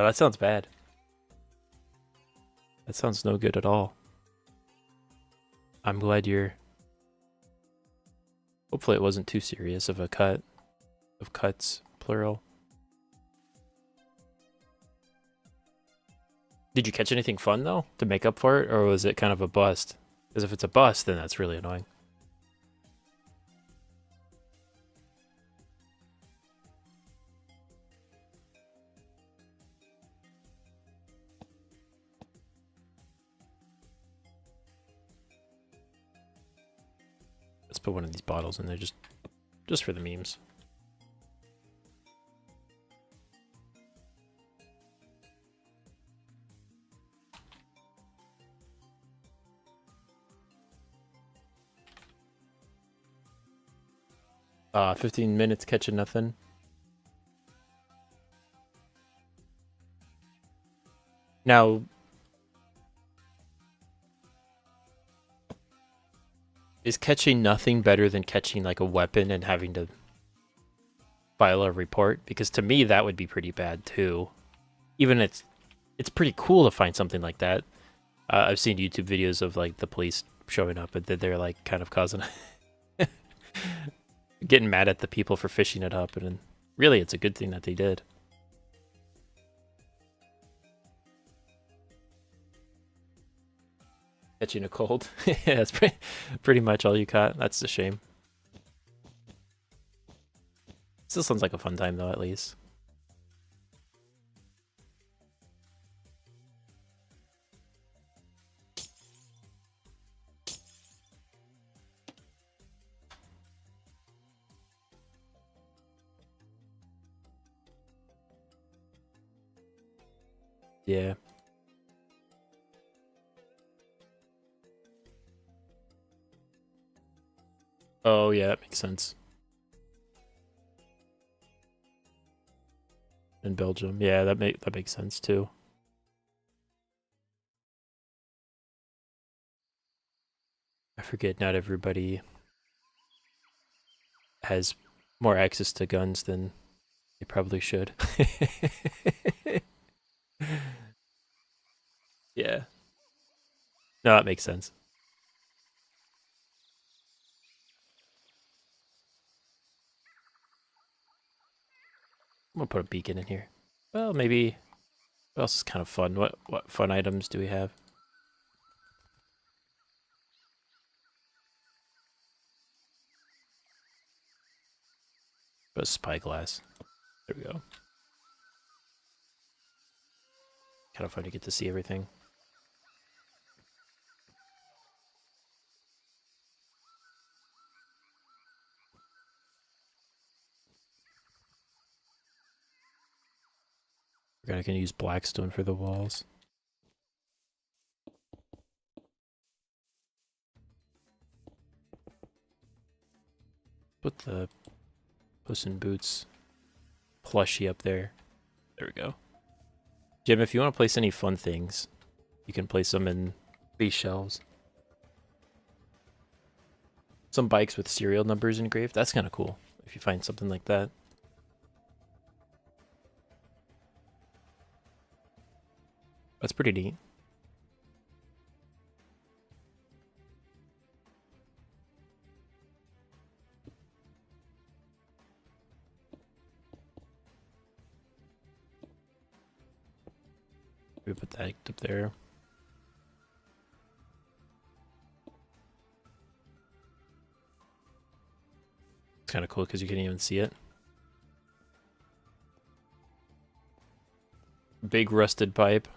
that sounds bad. That sounds no good at all. I'm glad you're... Hopefully it wasn't too serious of a cut. Of cuts, plural. Did you catch anything fun, though, to make up for it? Or was it kind of a bust? Because if it's a bust, then that's really annoying. Let's put one of these bottles in there just for the memes. 15 minutes catching nothing. Now, is catching nothing better than catching like a weapon and having to file a report? Because to me, that would be pretty bad too. Even if it's pretty cool to find something like that. I've seen YouTube videos of like the police showing up and that they're like kind of causing getting mad at the people for fishing it up, and really it's a good thing that they did. Catching a cold. Yeah, that's pretty much all you caught. That's a shame. Still sounds like a fun time though, at least. Yeah. Oh yeah, that makes sense. In Belgium, yeah, that makes sense too. I forget not everybody has more access to guns than they probably should. Yeah. No, that makes sense. I'm gonna put a beacon in here. Well, maybe. What else is kind of fun? What fun items do we have? But spyglass. There we go. Kind of fun to get to see everything. We're gonna use blackstone for the walls. Put the Puss in Boots plushie up there. There we go. Jim, if you want to place any fun things, you can place them in these shelves. Some bikes with serial numbers engraved. That's kind of cool if you find something like that. That's pretty neat. We put that up there. It's kind of cool because you can't even see it. Big rusted pipe.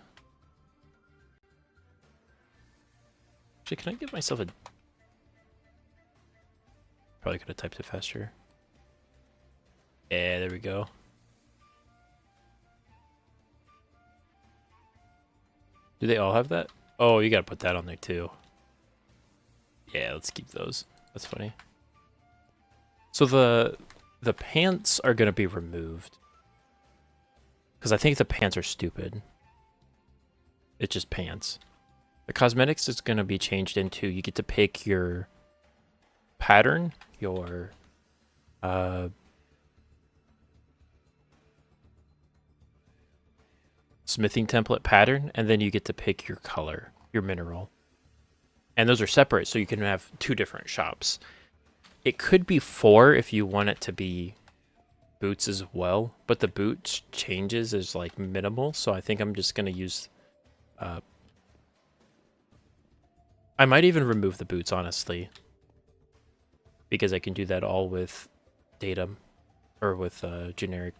Actually, can I give myself a... Probably could have typed it faster. Yeah, there we go. Do they all have that? Oh, you gotta put that on there too. Yeah, let's keep those. That's funny. So the pants are gonna be removed. Because I think the pants are stupid. It's just pants. The cosmetics is gonna be changed into, you get to pick your pattern, your smithing template pattern, and then you get to pick your color, your mineral. And those are separate, so you can have two different shops. It could be 4 if you want it to be boots as well, but the boots changes is like minimal, so I think I'm just gonna use I might even remove the boots, honestly, because I can do that all with datum or with generic,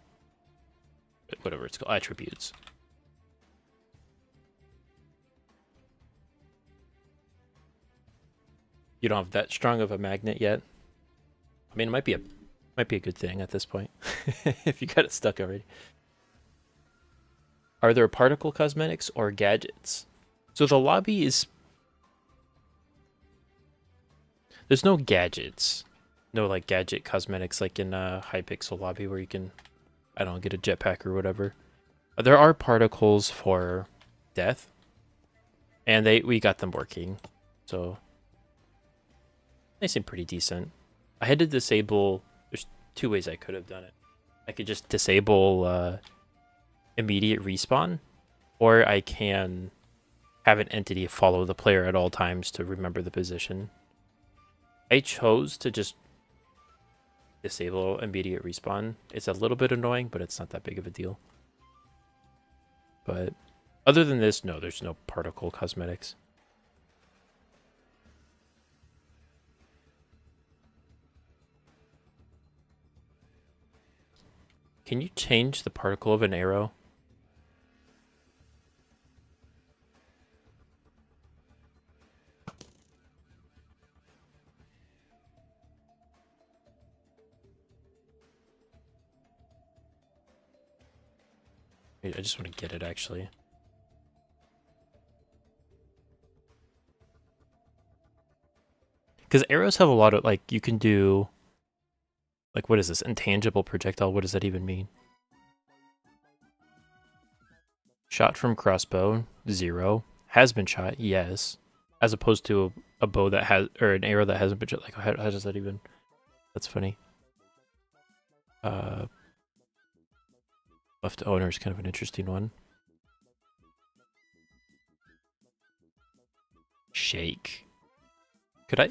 whatever it's called, attributes. You don't have that strong of a magnet yet. I mean, it might be a good thing at this point if you got it stuck already. Are there particle cosmetics or gadgets? So the lobby is... There's no gadgets. No, like, gadget cosmetics like in Hypixel lobby where you can, I don't know, get a jetpack or whatever. There are particles for death. And we got them working. So... They seem pretty decent. I had to disable... There's 2 ways I could have done it. I could just disable immediate respawn, or I can have an entity follow the player at all times to remember the position. I chose to just disable immediate respawn. It's a little bit annoying, but it's not that big of a deal. But other than this, no, there's no particle cosmetics. Can you change the particle of an arrow? Wait, I just want to get it, actually. Because arrows have a lot of, like, you can do... Like, what is this? Intangible projectile? What does that even mean? Shot from crossbow, 0. Has been shot, yes. As opposed to a bow that has... Or an arrow that hasn't been shot. Like, how does that even... That's funny. Left owner is kind of an interesting one. Shake. Could I...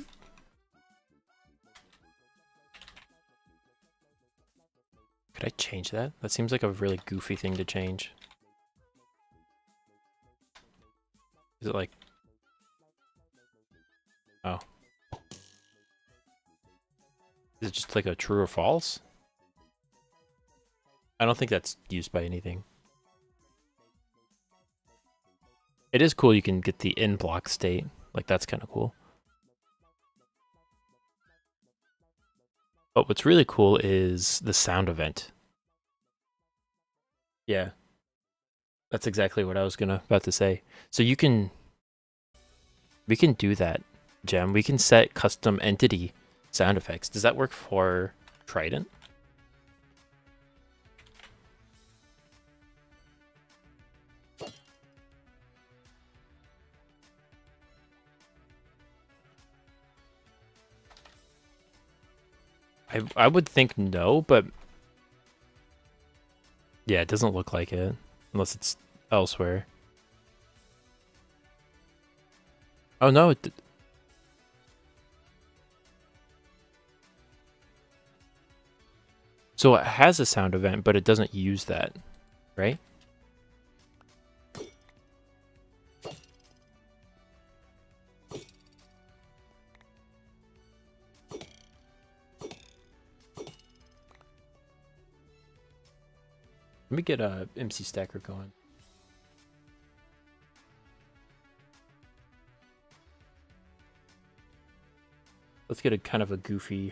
Could I change that? That seems like a really goofy thing to change. Is it like... Oh. Is it just like a true or false? I don't think that's used by anything. It is cool you can get the in block state. Like, that's kind of cool. But what's really cool is the sound event. Yeah. That's exactly what I was about to say. So we can do that, Gem. We can set custom entity sound effects. Does that work for Trident? I would think no, but yeah, it doesn't look like it unless it's elsewhere. Oh no, so it has a sound event, but it doesn't use that, right? Let me get a MC Stacker going. Let's get a kind of a goofy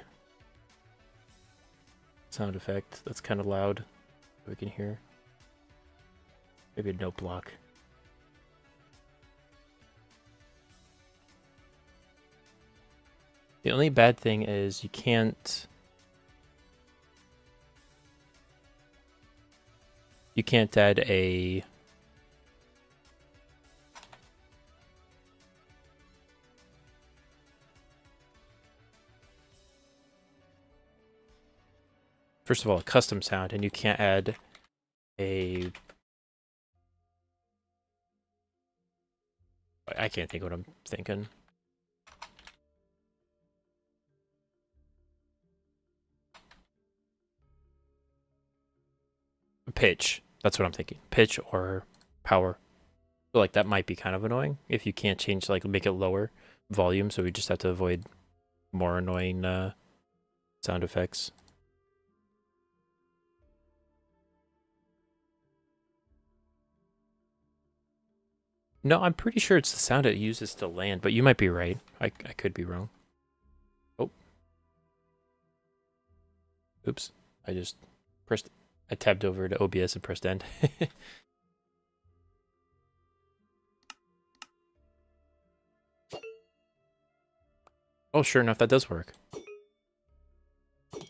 sound effect that's kind of loud we can hear. Maybe a note block. The only bad thing is you can't add a first of all a custom sound, and you can't add a I can't think what I'm thinking. Pitch. That's what I'm thinking. Pitch or power. I feel like that might be kind of annoying if you can't change, like, make it lower volume, so we just have to avoid more annoying sound effects. No, I'm pretty sure it's the sound it uses to land, but you might be right. I could be wrong. Oh. Oops. I tabbed over to OBS and pressed end. Oh, sure enough, that does work. Oh,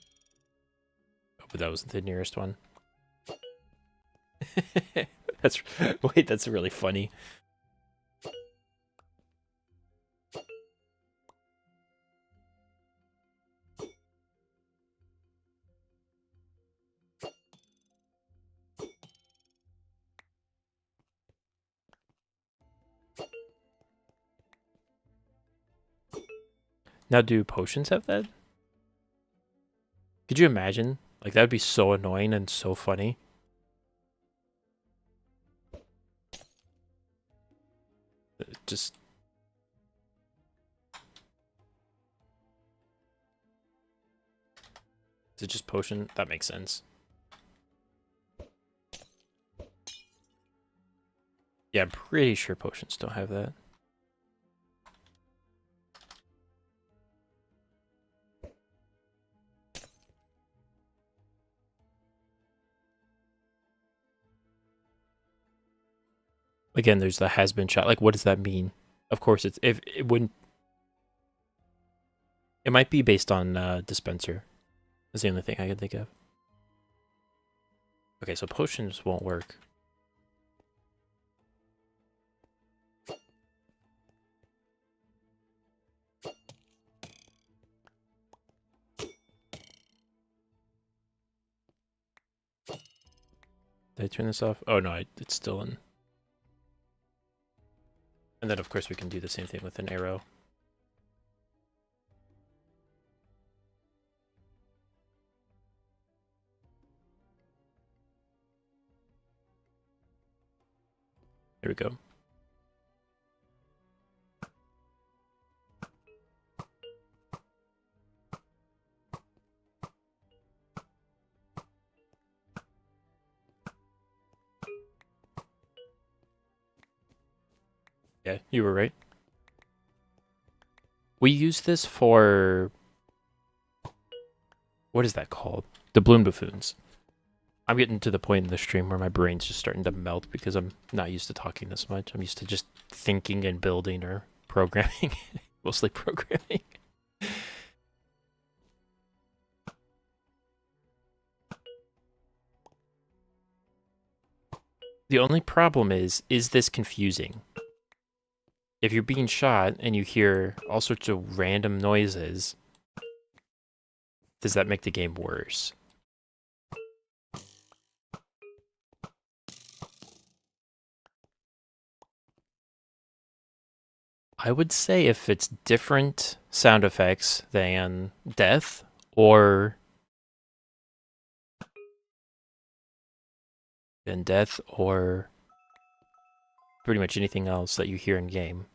but that wasn't the nearest one. Wait, that's really funny. Now, do potions have that? Could you imagine? Like, that would be so annoying and so funny. Just... Is it just potion? That makes sense. Yeah, I'm pretty sure potions don't have that. Again, there's the has been shot. Like, what does that mean? Of course, it's if it wouldn't. It might be based on dispenser. That's the only thing I can think of. Okay, so potions won't work. Did I turn this off? Oh no, it's still in. And then of course we can do the same thing with an arrow. There we go. Yeah, you were right. We use this for... What is that called? The balloon buffoons. I'm getting to the point in the stream where my brain's just starting to melt because I'm not used to talking this much. I'm used to just thinking and building or programming. Mostly programming. The only problem is this confusing? If you're being shot and you hear all sorts of random noises, does that make the game worse? I would say if it's different sound effects than death or pretty much anything else that you hear in game,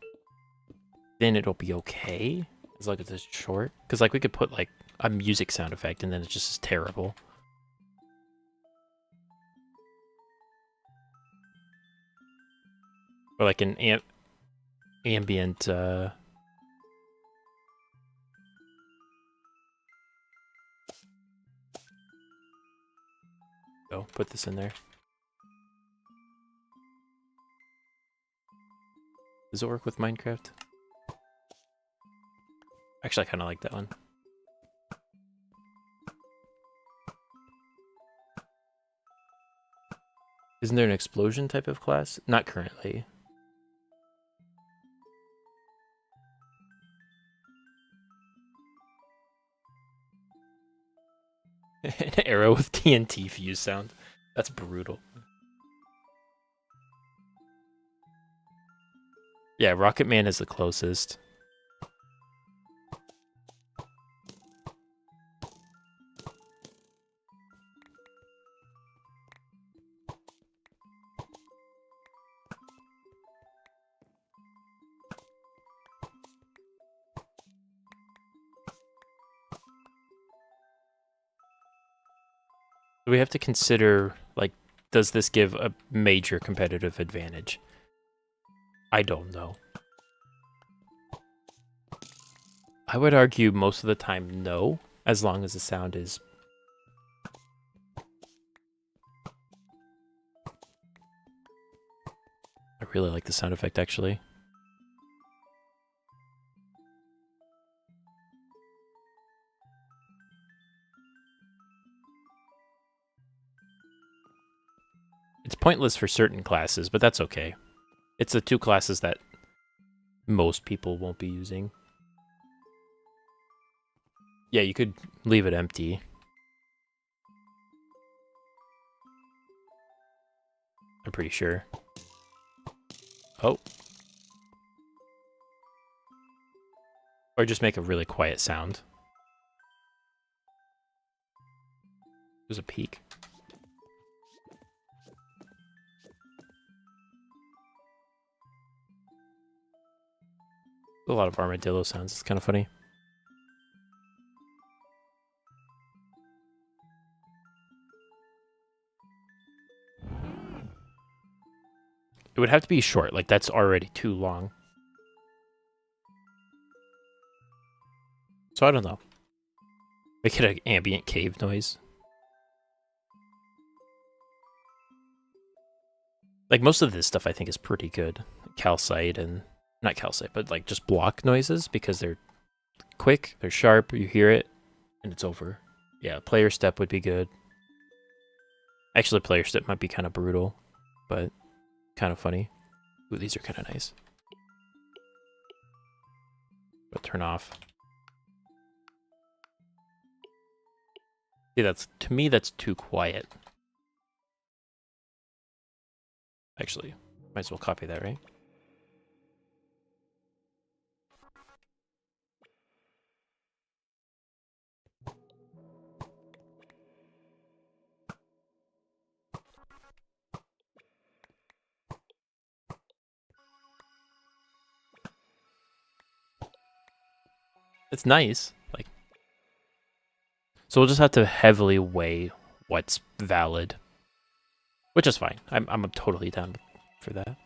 then it'll be okay as long as it's short. Because like we could put like a music sound effect and then it's just terrible. Or like an ambient oh, put this in there. Does it work with Minecraft? Actually, I kind of like that one. Isn't there an explosion type of class? Not currently. An arrow with TNT fuse sound. That's brutal. Yeah, Rocket Man is the closest. We have to consider, like, does this give a major competitive advantage? I don't know. I would argue most of the time no, as long as the sound is... I really like the sound effect, actually. It's pointless for certain classes, but that's okay. It's the two classes that most people won't be using. Yeah, you could leave it empty. I'm pretty sure. Oh. Or just make a really quiet sound. There's a peak. A lot of armadillo sounds. It's kind of funny. It would have to be short. Like, that's already too long. So I don't know. Make it an ambient cave noise. Like, most of this stuff I think is pretty good. Calcite and... Not calcite, but like just block noises because they're quick, they're sharp, you hear it, and it's over. Yeah, player step would be good. Actually, player step might be kind of brutal, but kind of funny. Ooh, these are kind of nice. But turn off. See, that's, to me, that's too quiet. Actually, might as well copy that, right? It's nice, like. So we'll just have to heavily weigh what's valid, which is fine. I'm totally down for that.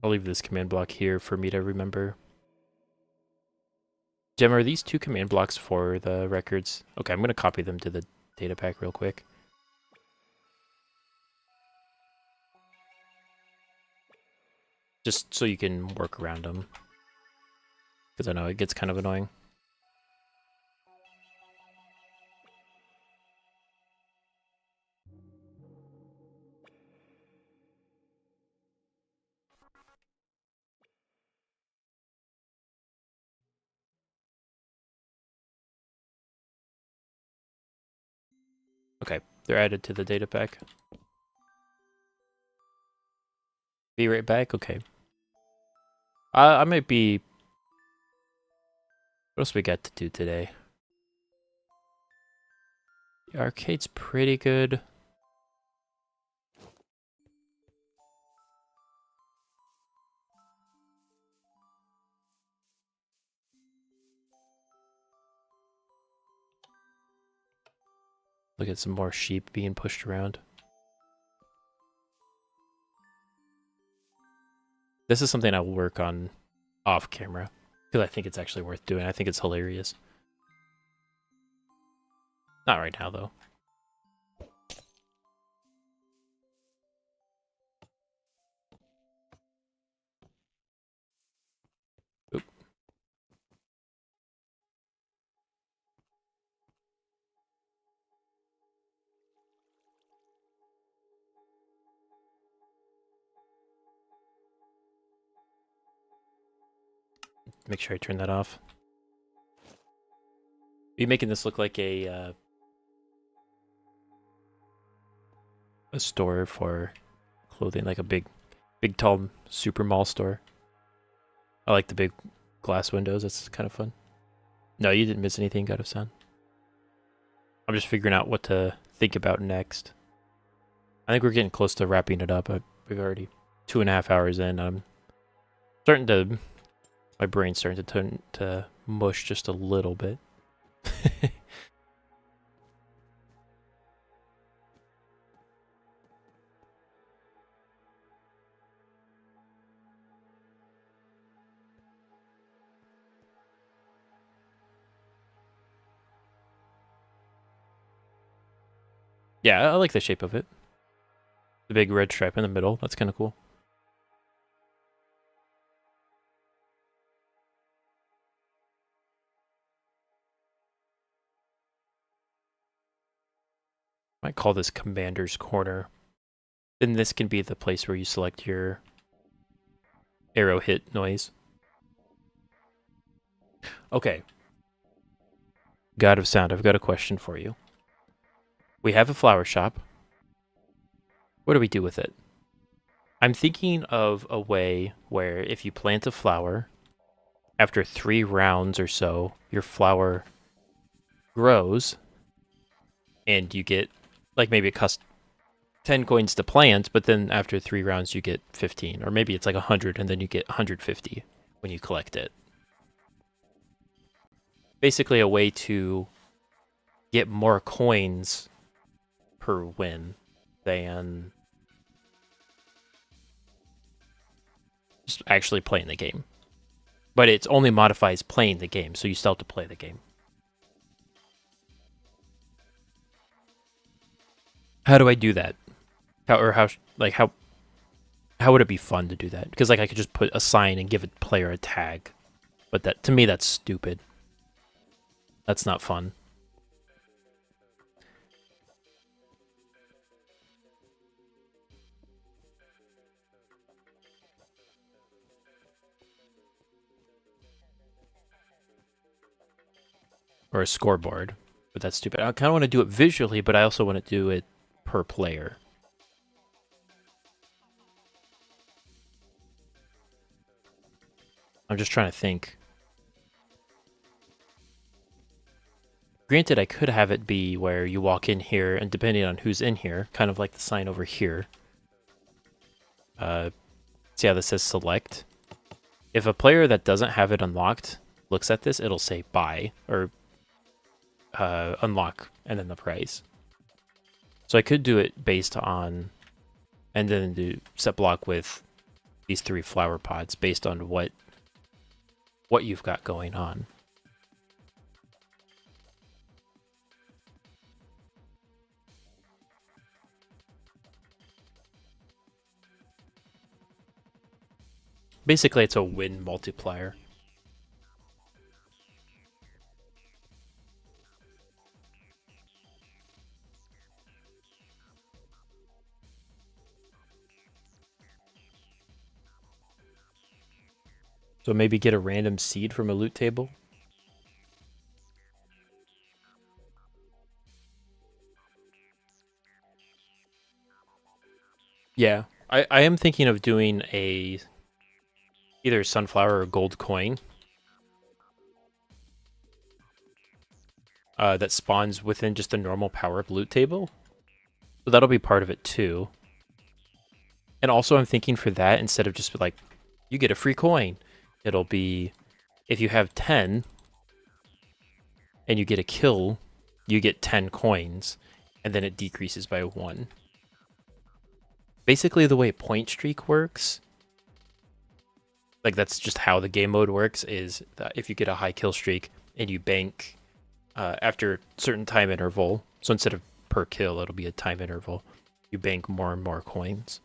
I'll leave this command block here for me to remember. Gemma, are these 2 command blocks for the records? Okay, I'm going to copy them to the data pack real quick. Just so you can work around them. Because I know it gets kind of annoying. Okay, they're added to the data pack. Be right back? Okay. I might be... What else we got to do today? The arcade's pretty good. Look at some more sheep being pushed around. This is something I'll work on off camera. Because I think it's actually worth doing. I think it's hilarious. Not right now, though. Oop. Make sure I turn that off. Are you making this look like a store for clothing, like a big, tall super mall store? I like the big glass windows. That's kind of fun. No, you didn't miss anything, God of Sound. I'm just figuring out what to think about next. I think we're getting close to wrapping it up. We've already 2.5 hours in. I'm starting to... My brain's starting to turn to mush just a little bit. Yeah, I like the shape of it. The big red stripe in the middle. That's kind of cool. Might call this Commander's Corner. Then this can be the place where you select your arrow hit noise. Okay. God of Sound, I've got a question for you. We have a flower shop. What do we do with it? I'm thinking of a way where if you plant a flower, after 3 rounds or so, your flower grows and you get, like, maybe it costs 10 coins to plant, but then after 3 rounds you get 15, or maybe it's like 100 and then you get 150 when you collect it. Basically a way to get more coins per win than just actually playing the game. But it only modifies playing the game, so you still have to play the game. How do I do that? How would it be fun to do that? Because like I could just put a sign and give a player a tag, but that to me that's stupid. That's not fun. Or a scoreboard, but that's stupid. I kind of want to do it visually, but I also want to do it per player. I'm just trying to think. Granted, I could have it be where you walk in here, and depending on who's in here, kind of like the sign over here. See how this says select? If a player that doesn't have it unlocked looks at this, it'll say buy, or unlock, and then the price. So I could do it based on, and then do set block with these 3 flower pods based on what you've got going on. Basically, it's a win multiplier. So maybe get a random seed from a loot table. Yeah, I am thinking of doing a either sunflower or gold coin that spawns within just a normal power-up loot table. So that'll be part of it too. And also I'm thinking for that, instead of just like, you get a free coin, it'll be, if you have 10 and you get a kill, you get 10 coins, and then it decreases by 1. Basically the way point streak works, like that's just how the game mode works, is that if you get a high kill streak and you bank after a certain time interval, so instead of per kill, it'll be a time interval, you bank more and more coins.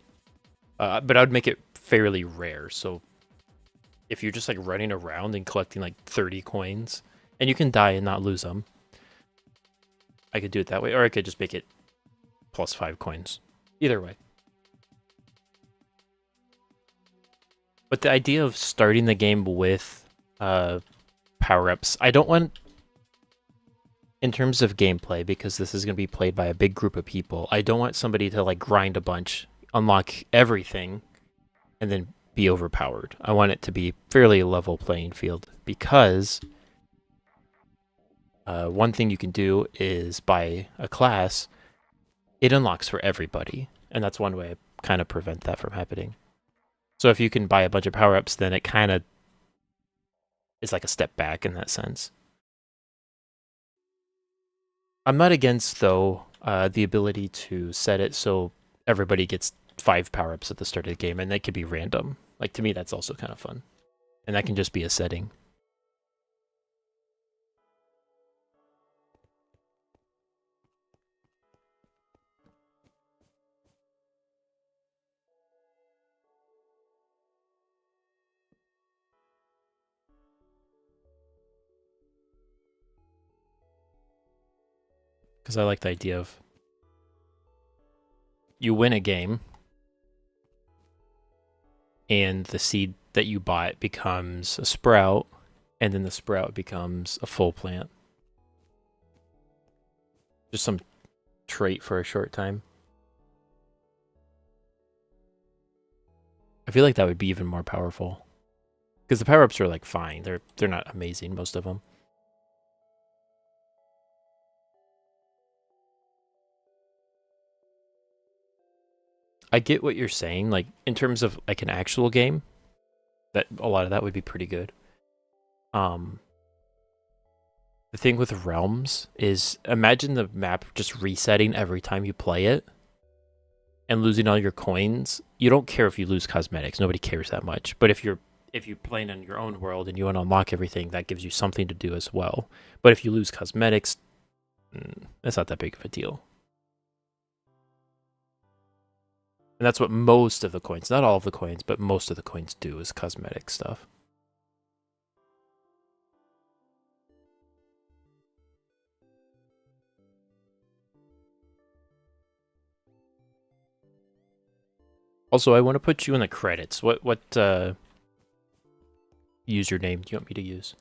But I would make it fairly rare, so if you're just like running around and collecting like 30 coins, and you can die and not lose them, I could do it that way, or I could just make it plus 5 coins. Either way. But the idea of starting the game with power-ups, I don't want, in terms of gameplay, because this is going to be played by a big group of people, I don't want somebody to like grind a bunch, unlock everything, and then be overpowered. I want it to be fairly level playing field, because one thing you can do is buy a class, it unlocks for everybody, and that's one way I kind of prevent that from happening. So if you can buy a bunch of power-ups, then it kind of is like a step back in that sense. I'm not against, though, the ability to set it so everybody gets 5 power-ups at the start of the game, and they could be random. Like, to me, that's also kind of fun. And that can just be a setting. Because I like the idea of you win a game, and the seed that you bought becomes a sprout, and then the sprout becomes a full plant. Just some trait for a short time. I feel like that would be even more powerful. Because the power-ups are like fine. They're not amazing, most of them. I get what you're saying, like in terms of like an actual game, that a lot of that would be pretty good. The thing with realms is imagine the map just resetting every time you play it and losing all your coins. You don't care if you lose cosmetics. Nobody cares that much. But if you're playing in your own world and you want to unlock everything, that gives you something to do as well. But if you lose cosmetics, that's not that big of a deal. And that's what most of the coins, not all of the coins, but most of the coins do is cosmetic stuff. Also, I want to put you in the credits. What username do you want me to use?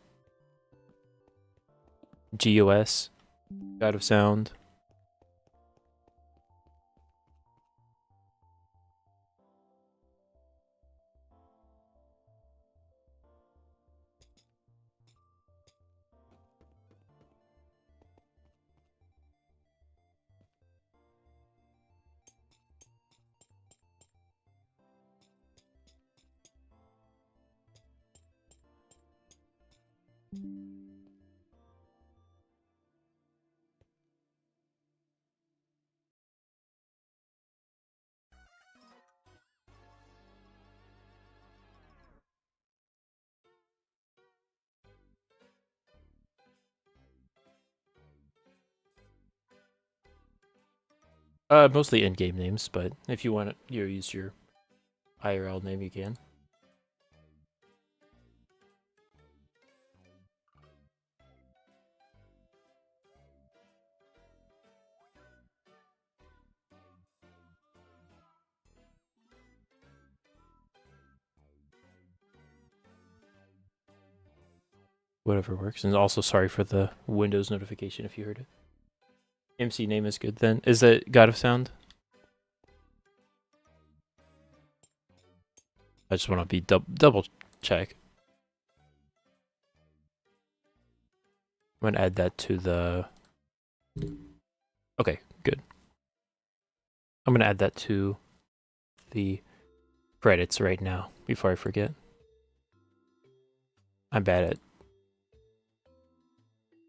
GOS, God of Sound. Mostly in-game names, but if you want to use your IRL name, you can. Whatever works. And also sorry for the Windows notification if you heard it. MC name is good then. Is it God of Sound? I just want to be double check. I'm gonna add that to the. Okay, good. I'm gonna add that to the credits right now before I forget. I'm bad at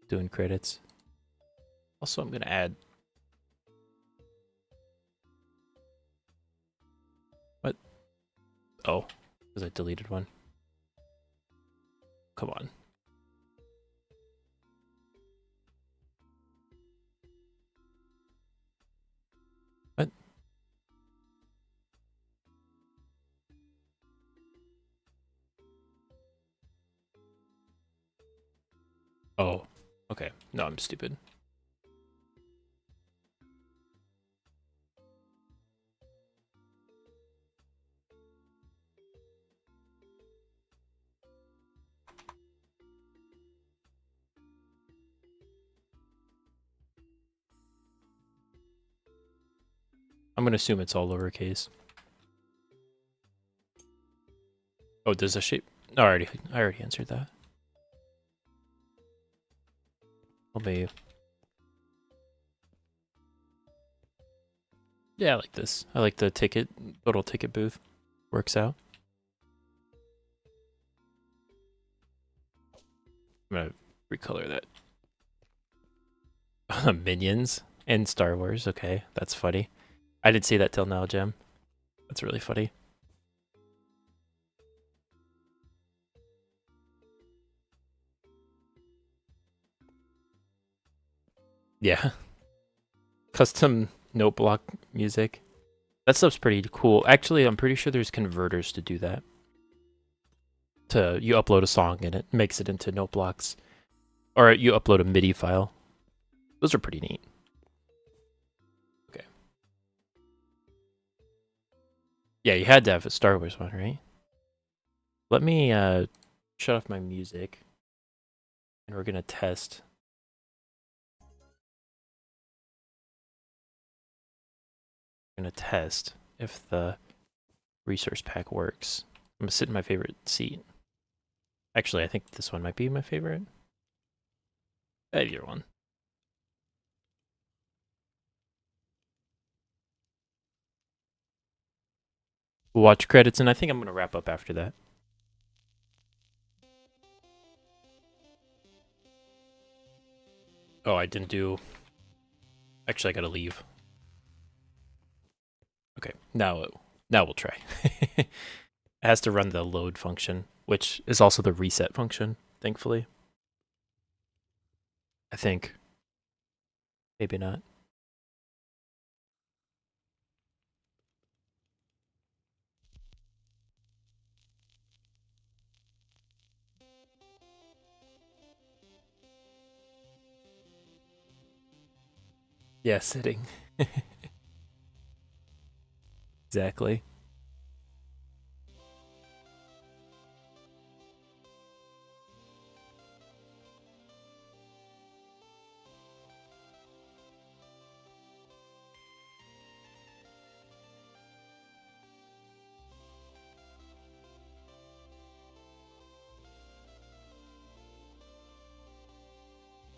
doing credits. Also, I'm gonna add. What? Oh, because I deleted one. Come on. What? Oh, okay. No, I'm stupid. I'm gonna assume it's all lowercase. Oh, does the shape? No, I already answered that. Let me. Yeah, I like this. I like the little ticket booth. Works out. I'm gonna recolor that. Minions and Star Wars. Okay, that's funny. I didn't see that till now, Gem. That's really funny. Yeah. Custom note block music. That stuff's pretty cool. Actually, I'm pretty sure there's converters to do that. You upload a song and it makes it into note blocks. Or you upload a MIDI file. Those are pretty neat. Okay. Yeah, you had to have a Star Wars one, right? Let me shut off my music. And we're gonna test I'm gonna test if the resource pack works. I'm gonna sit in my favorite seat. Actually, I think this one might be my favorite. Either one. We'll watch credits, and I think I'm gonna wrap up after that. Oh, I didn't do... Actually, I gotta leave. Okay, now we'll try. It has to run the load function, which is also the reset function, thankfully. I think. Maybe not. Yeah, sitting. Exactly.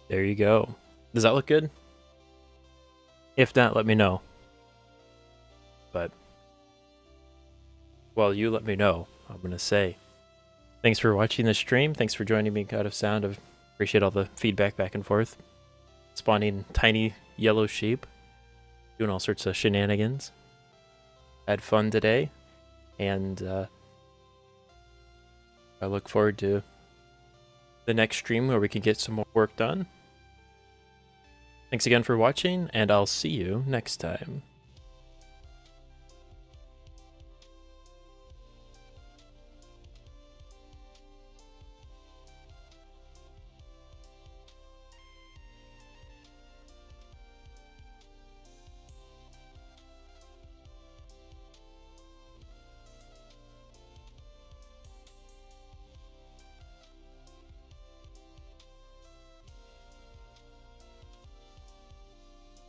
There you go. Does that look good? If not, let me know. But while you let me know, I'm going to say thanks for watching the stream. Thanks for joining me out of sound. I appreciate all the feedback back and forth. Spawning tiny yellow sheep. Doing all sorts of shenanigans. Had fun today. And I look forward to the next stream where we can get some more work done. Thanks again for watching, and I'll see you next time.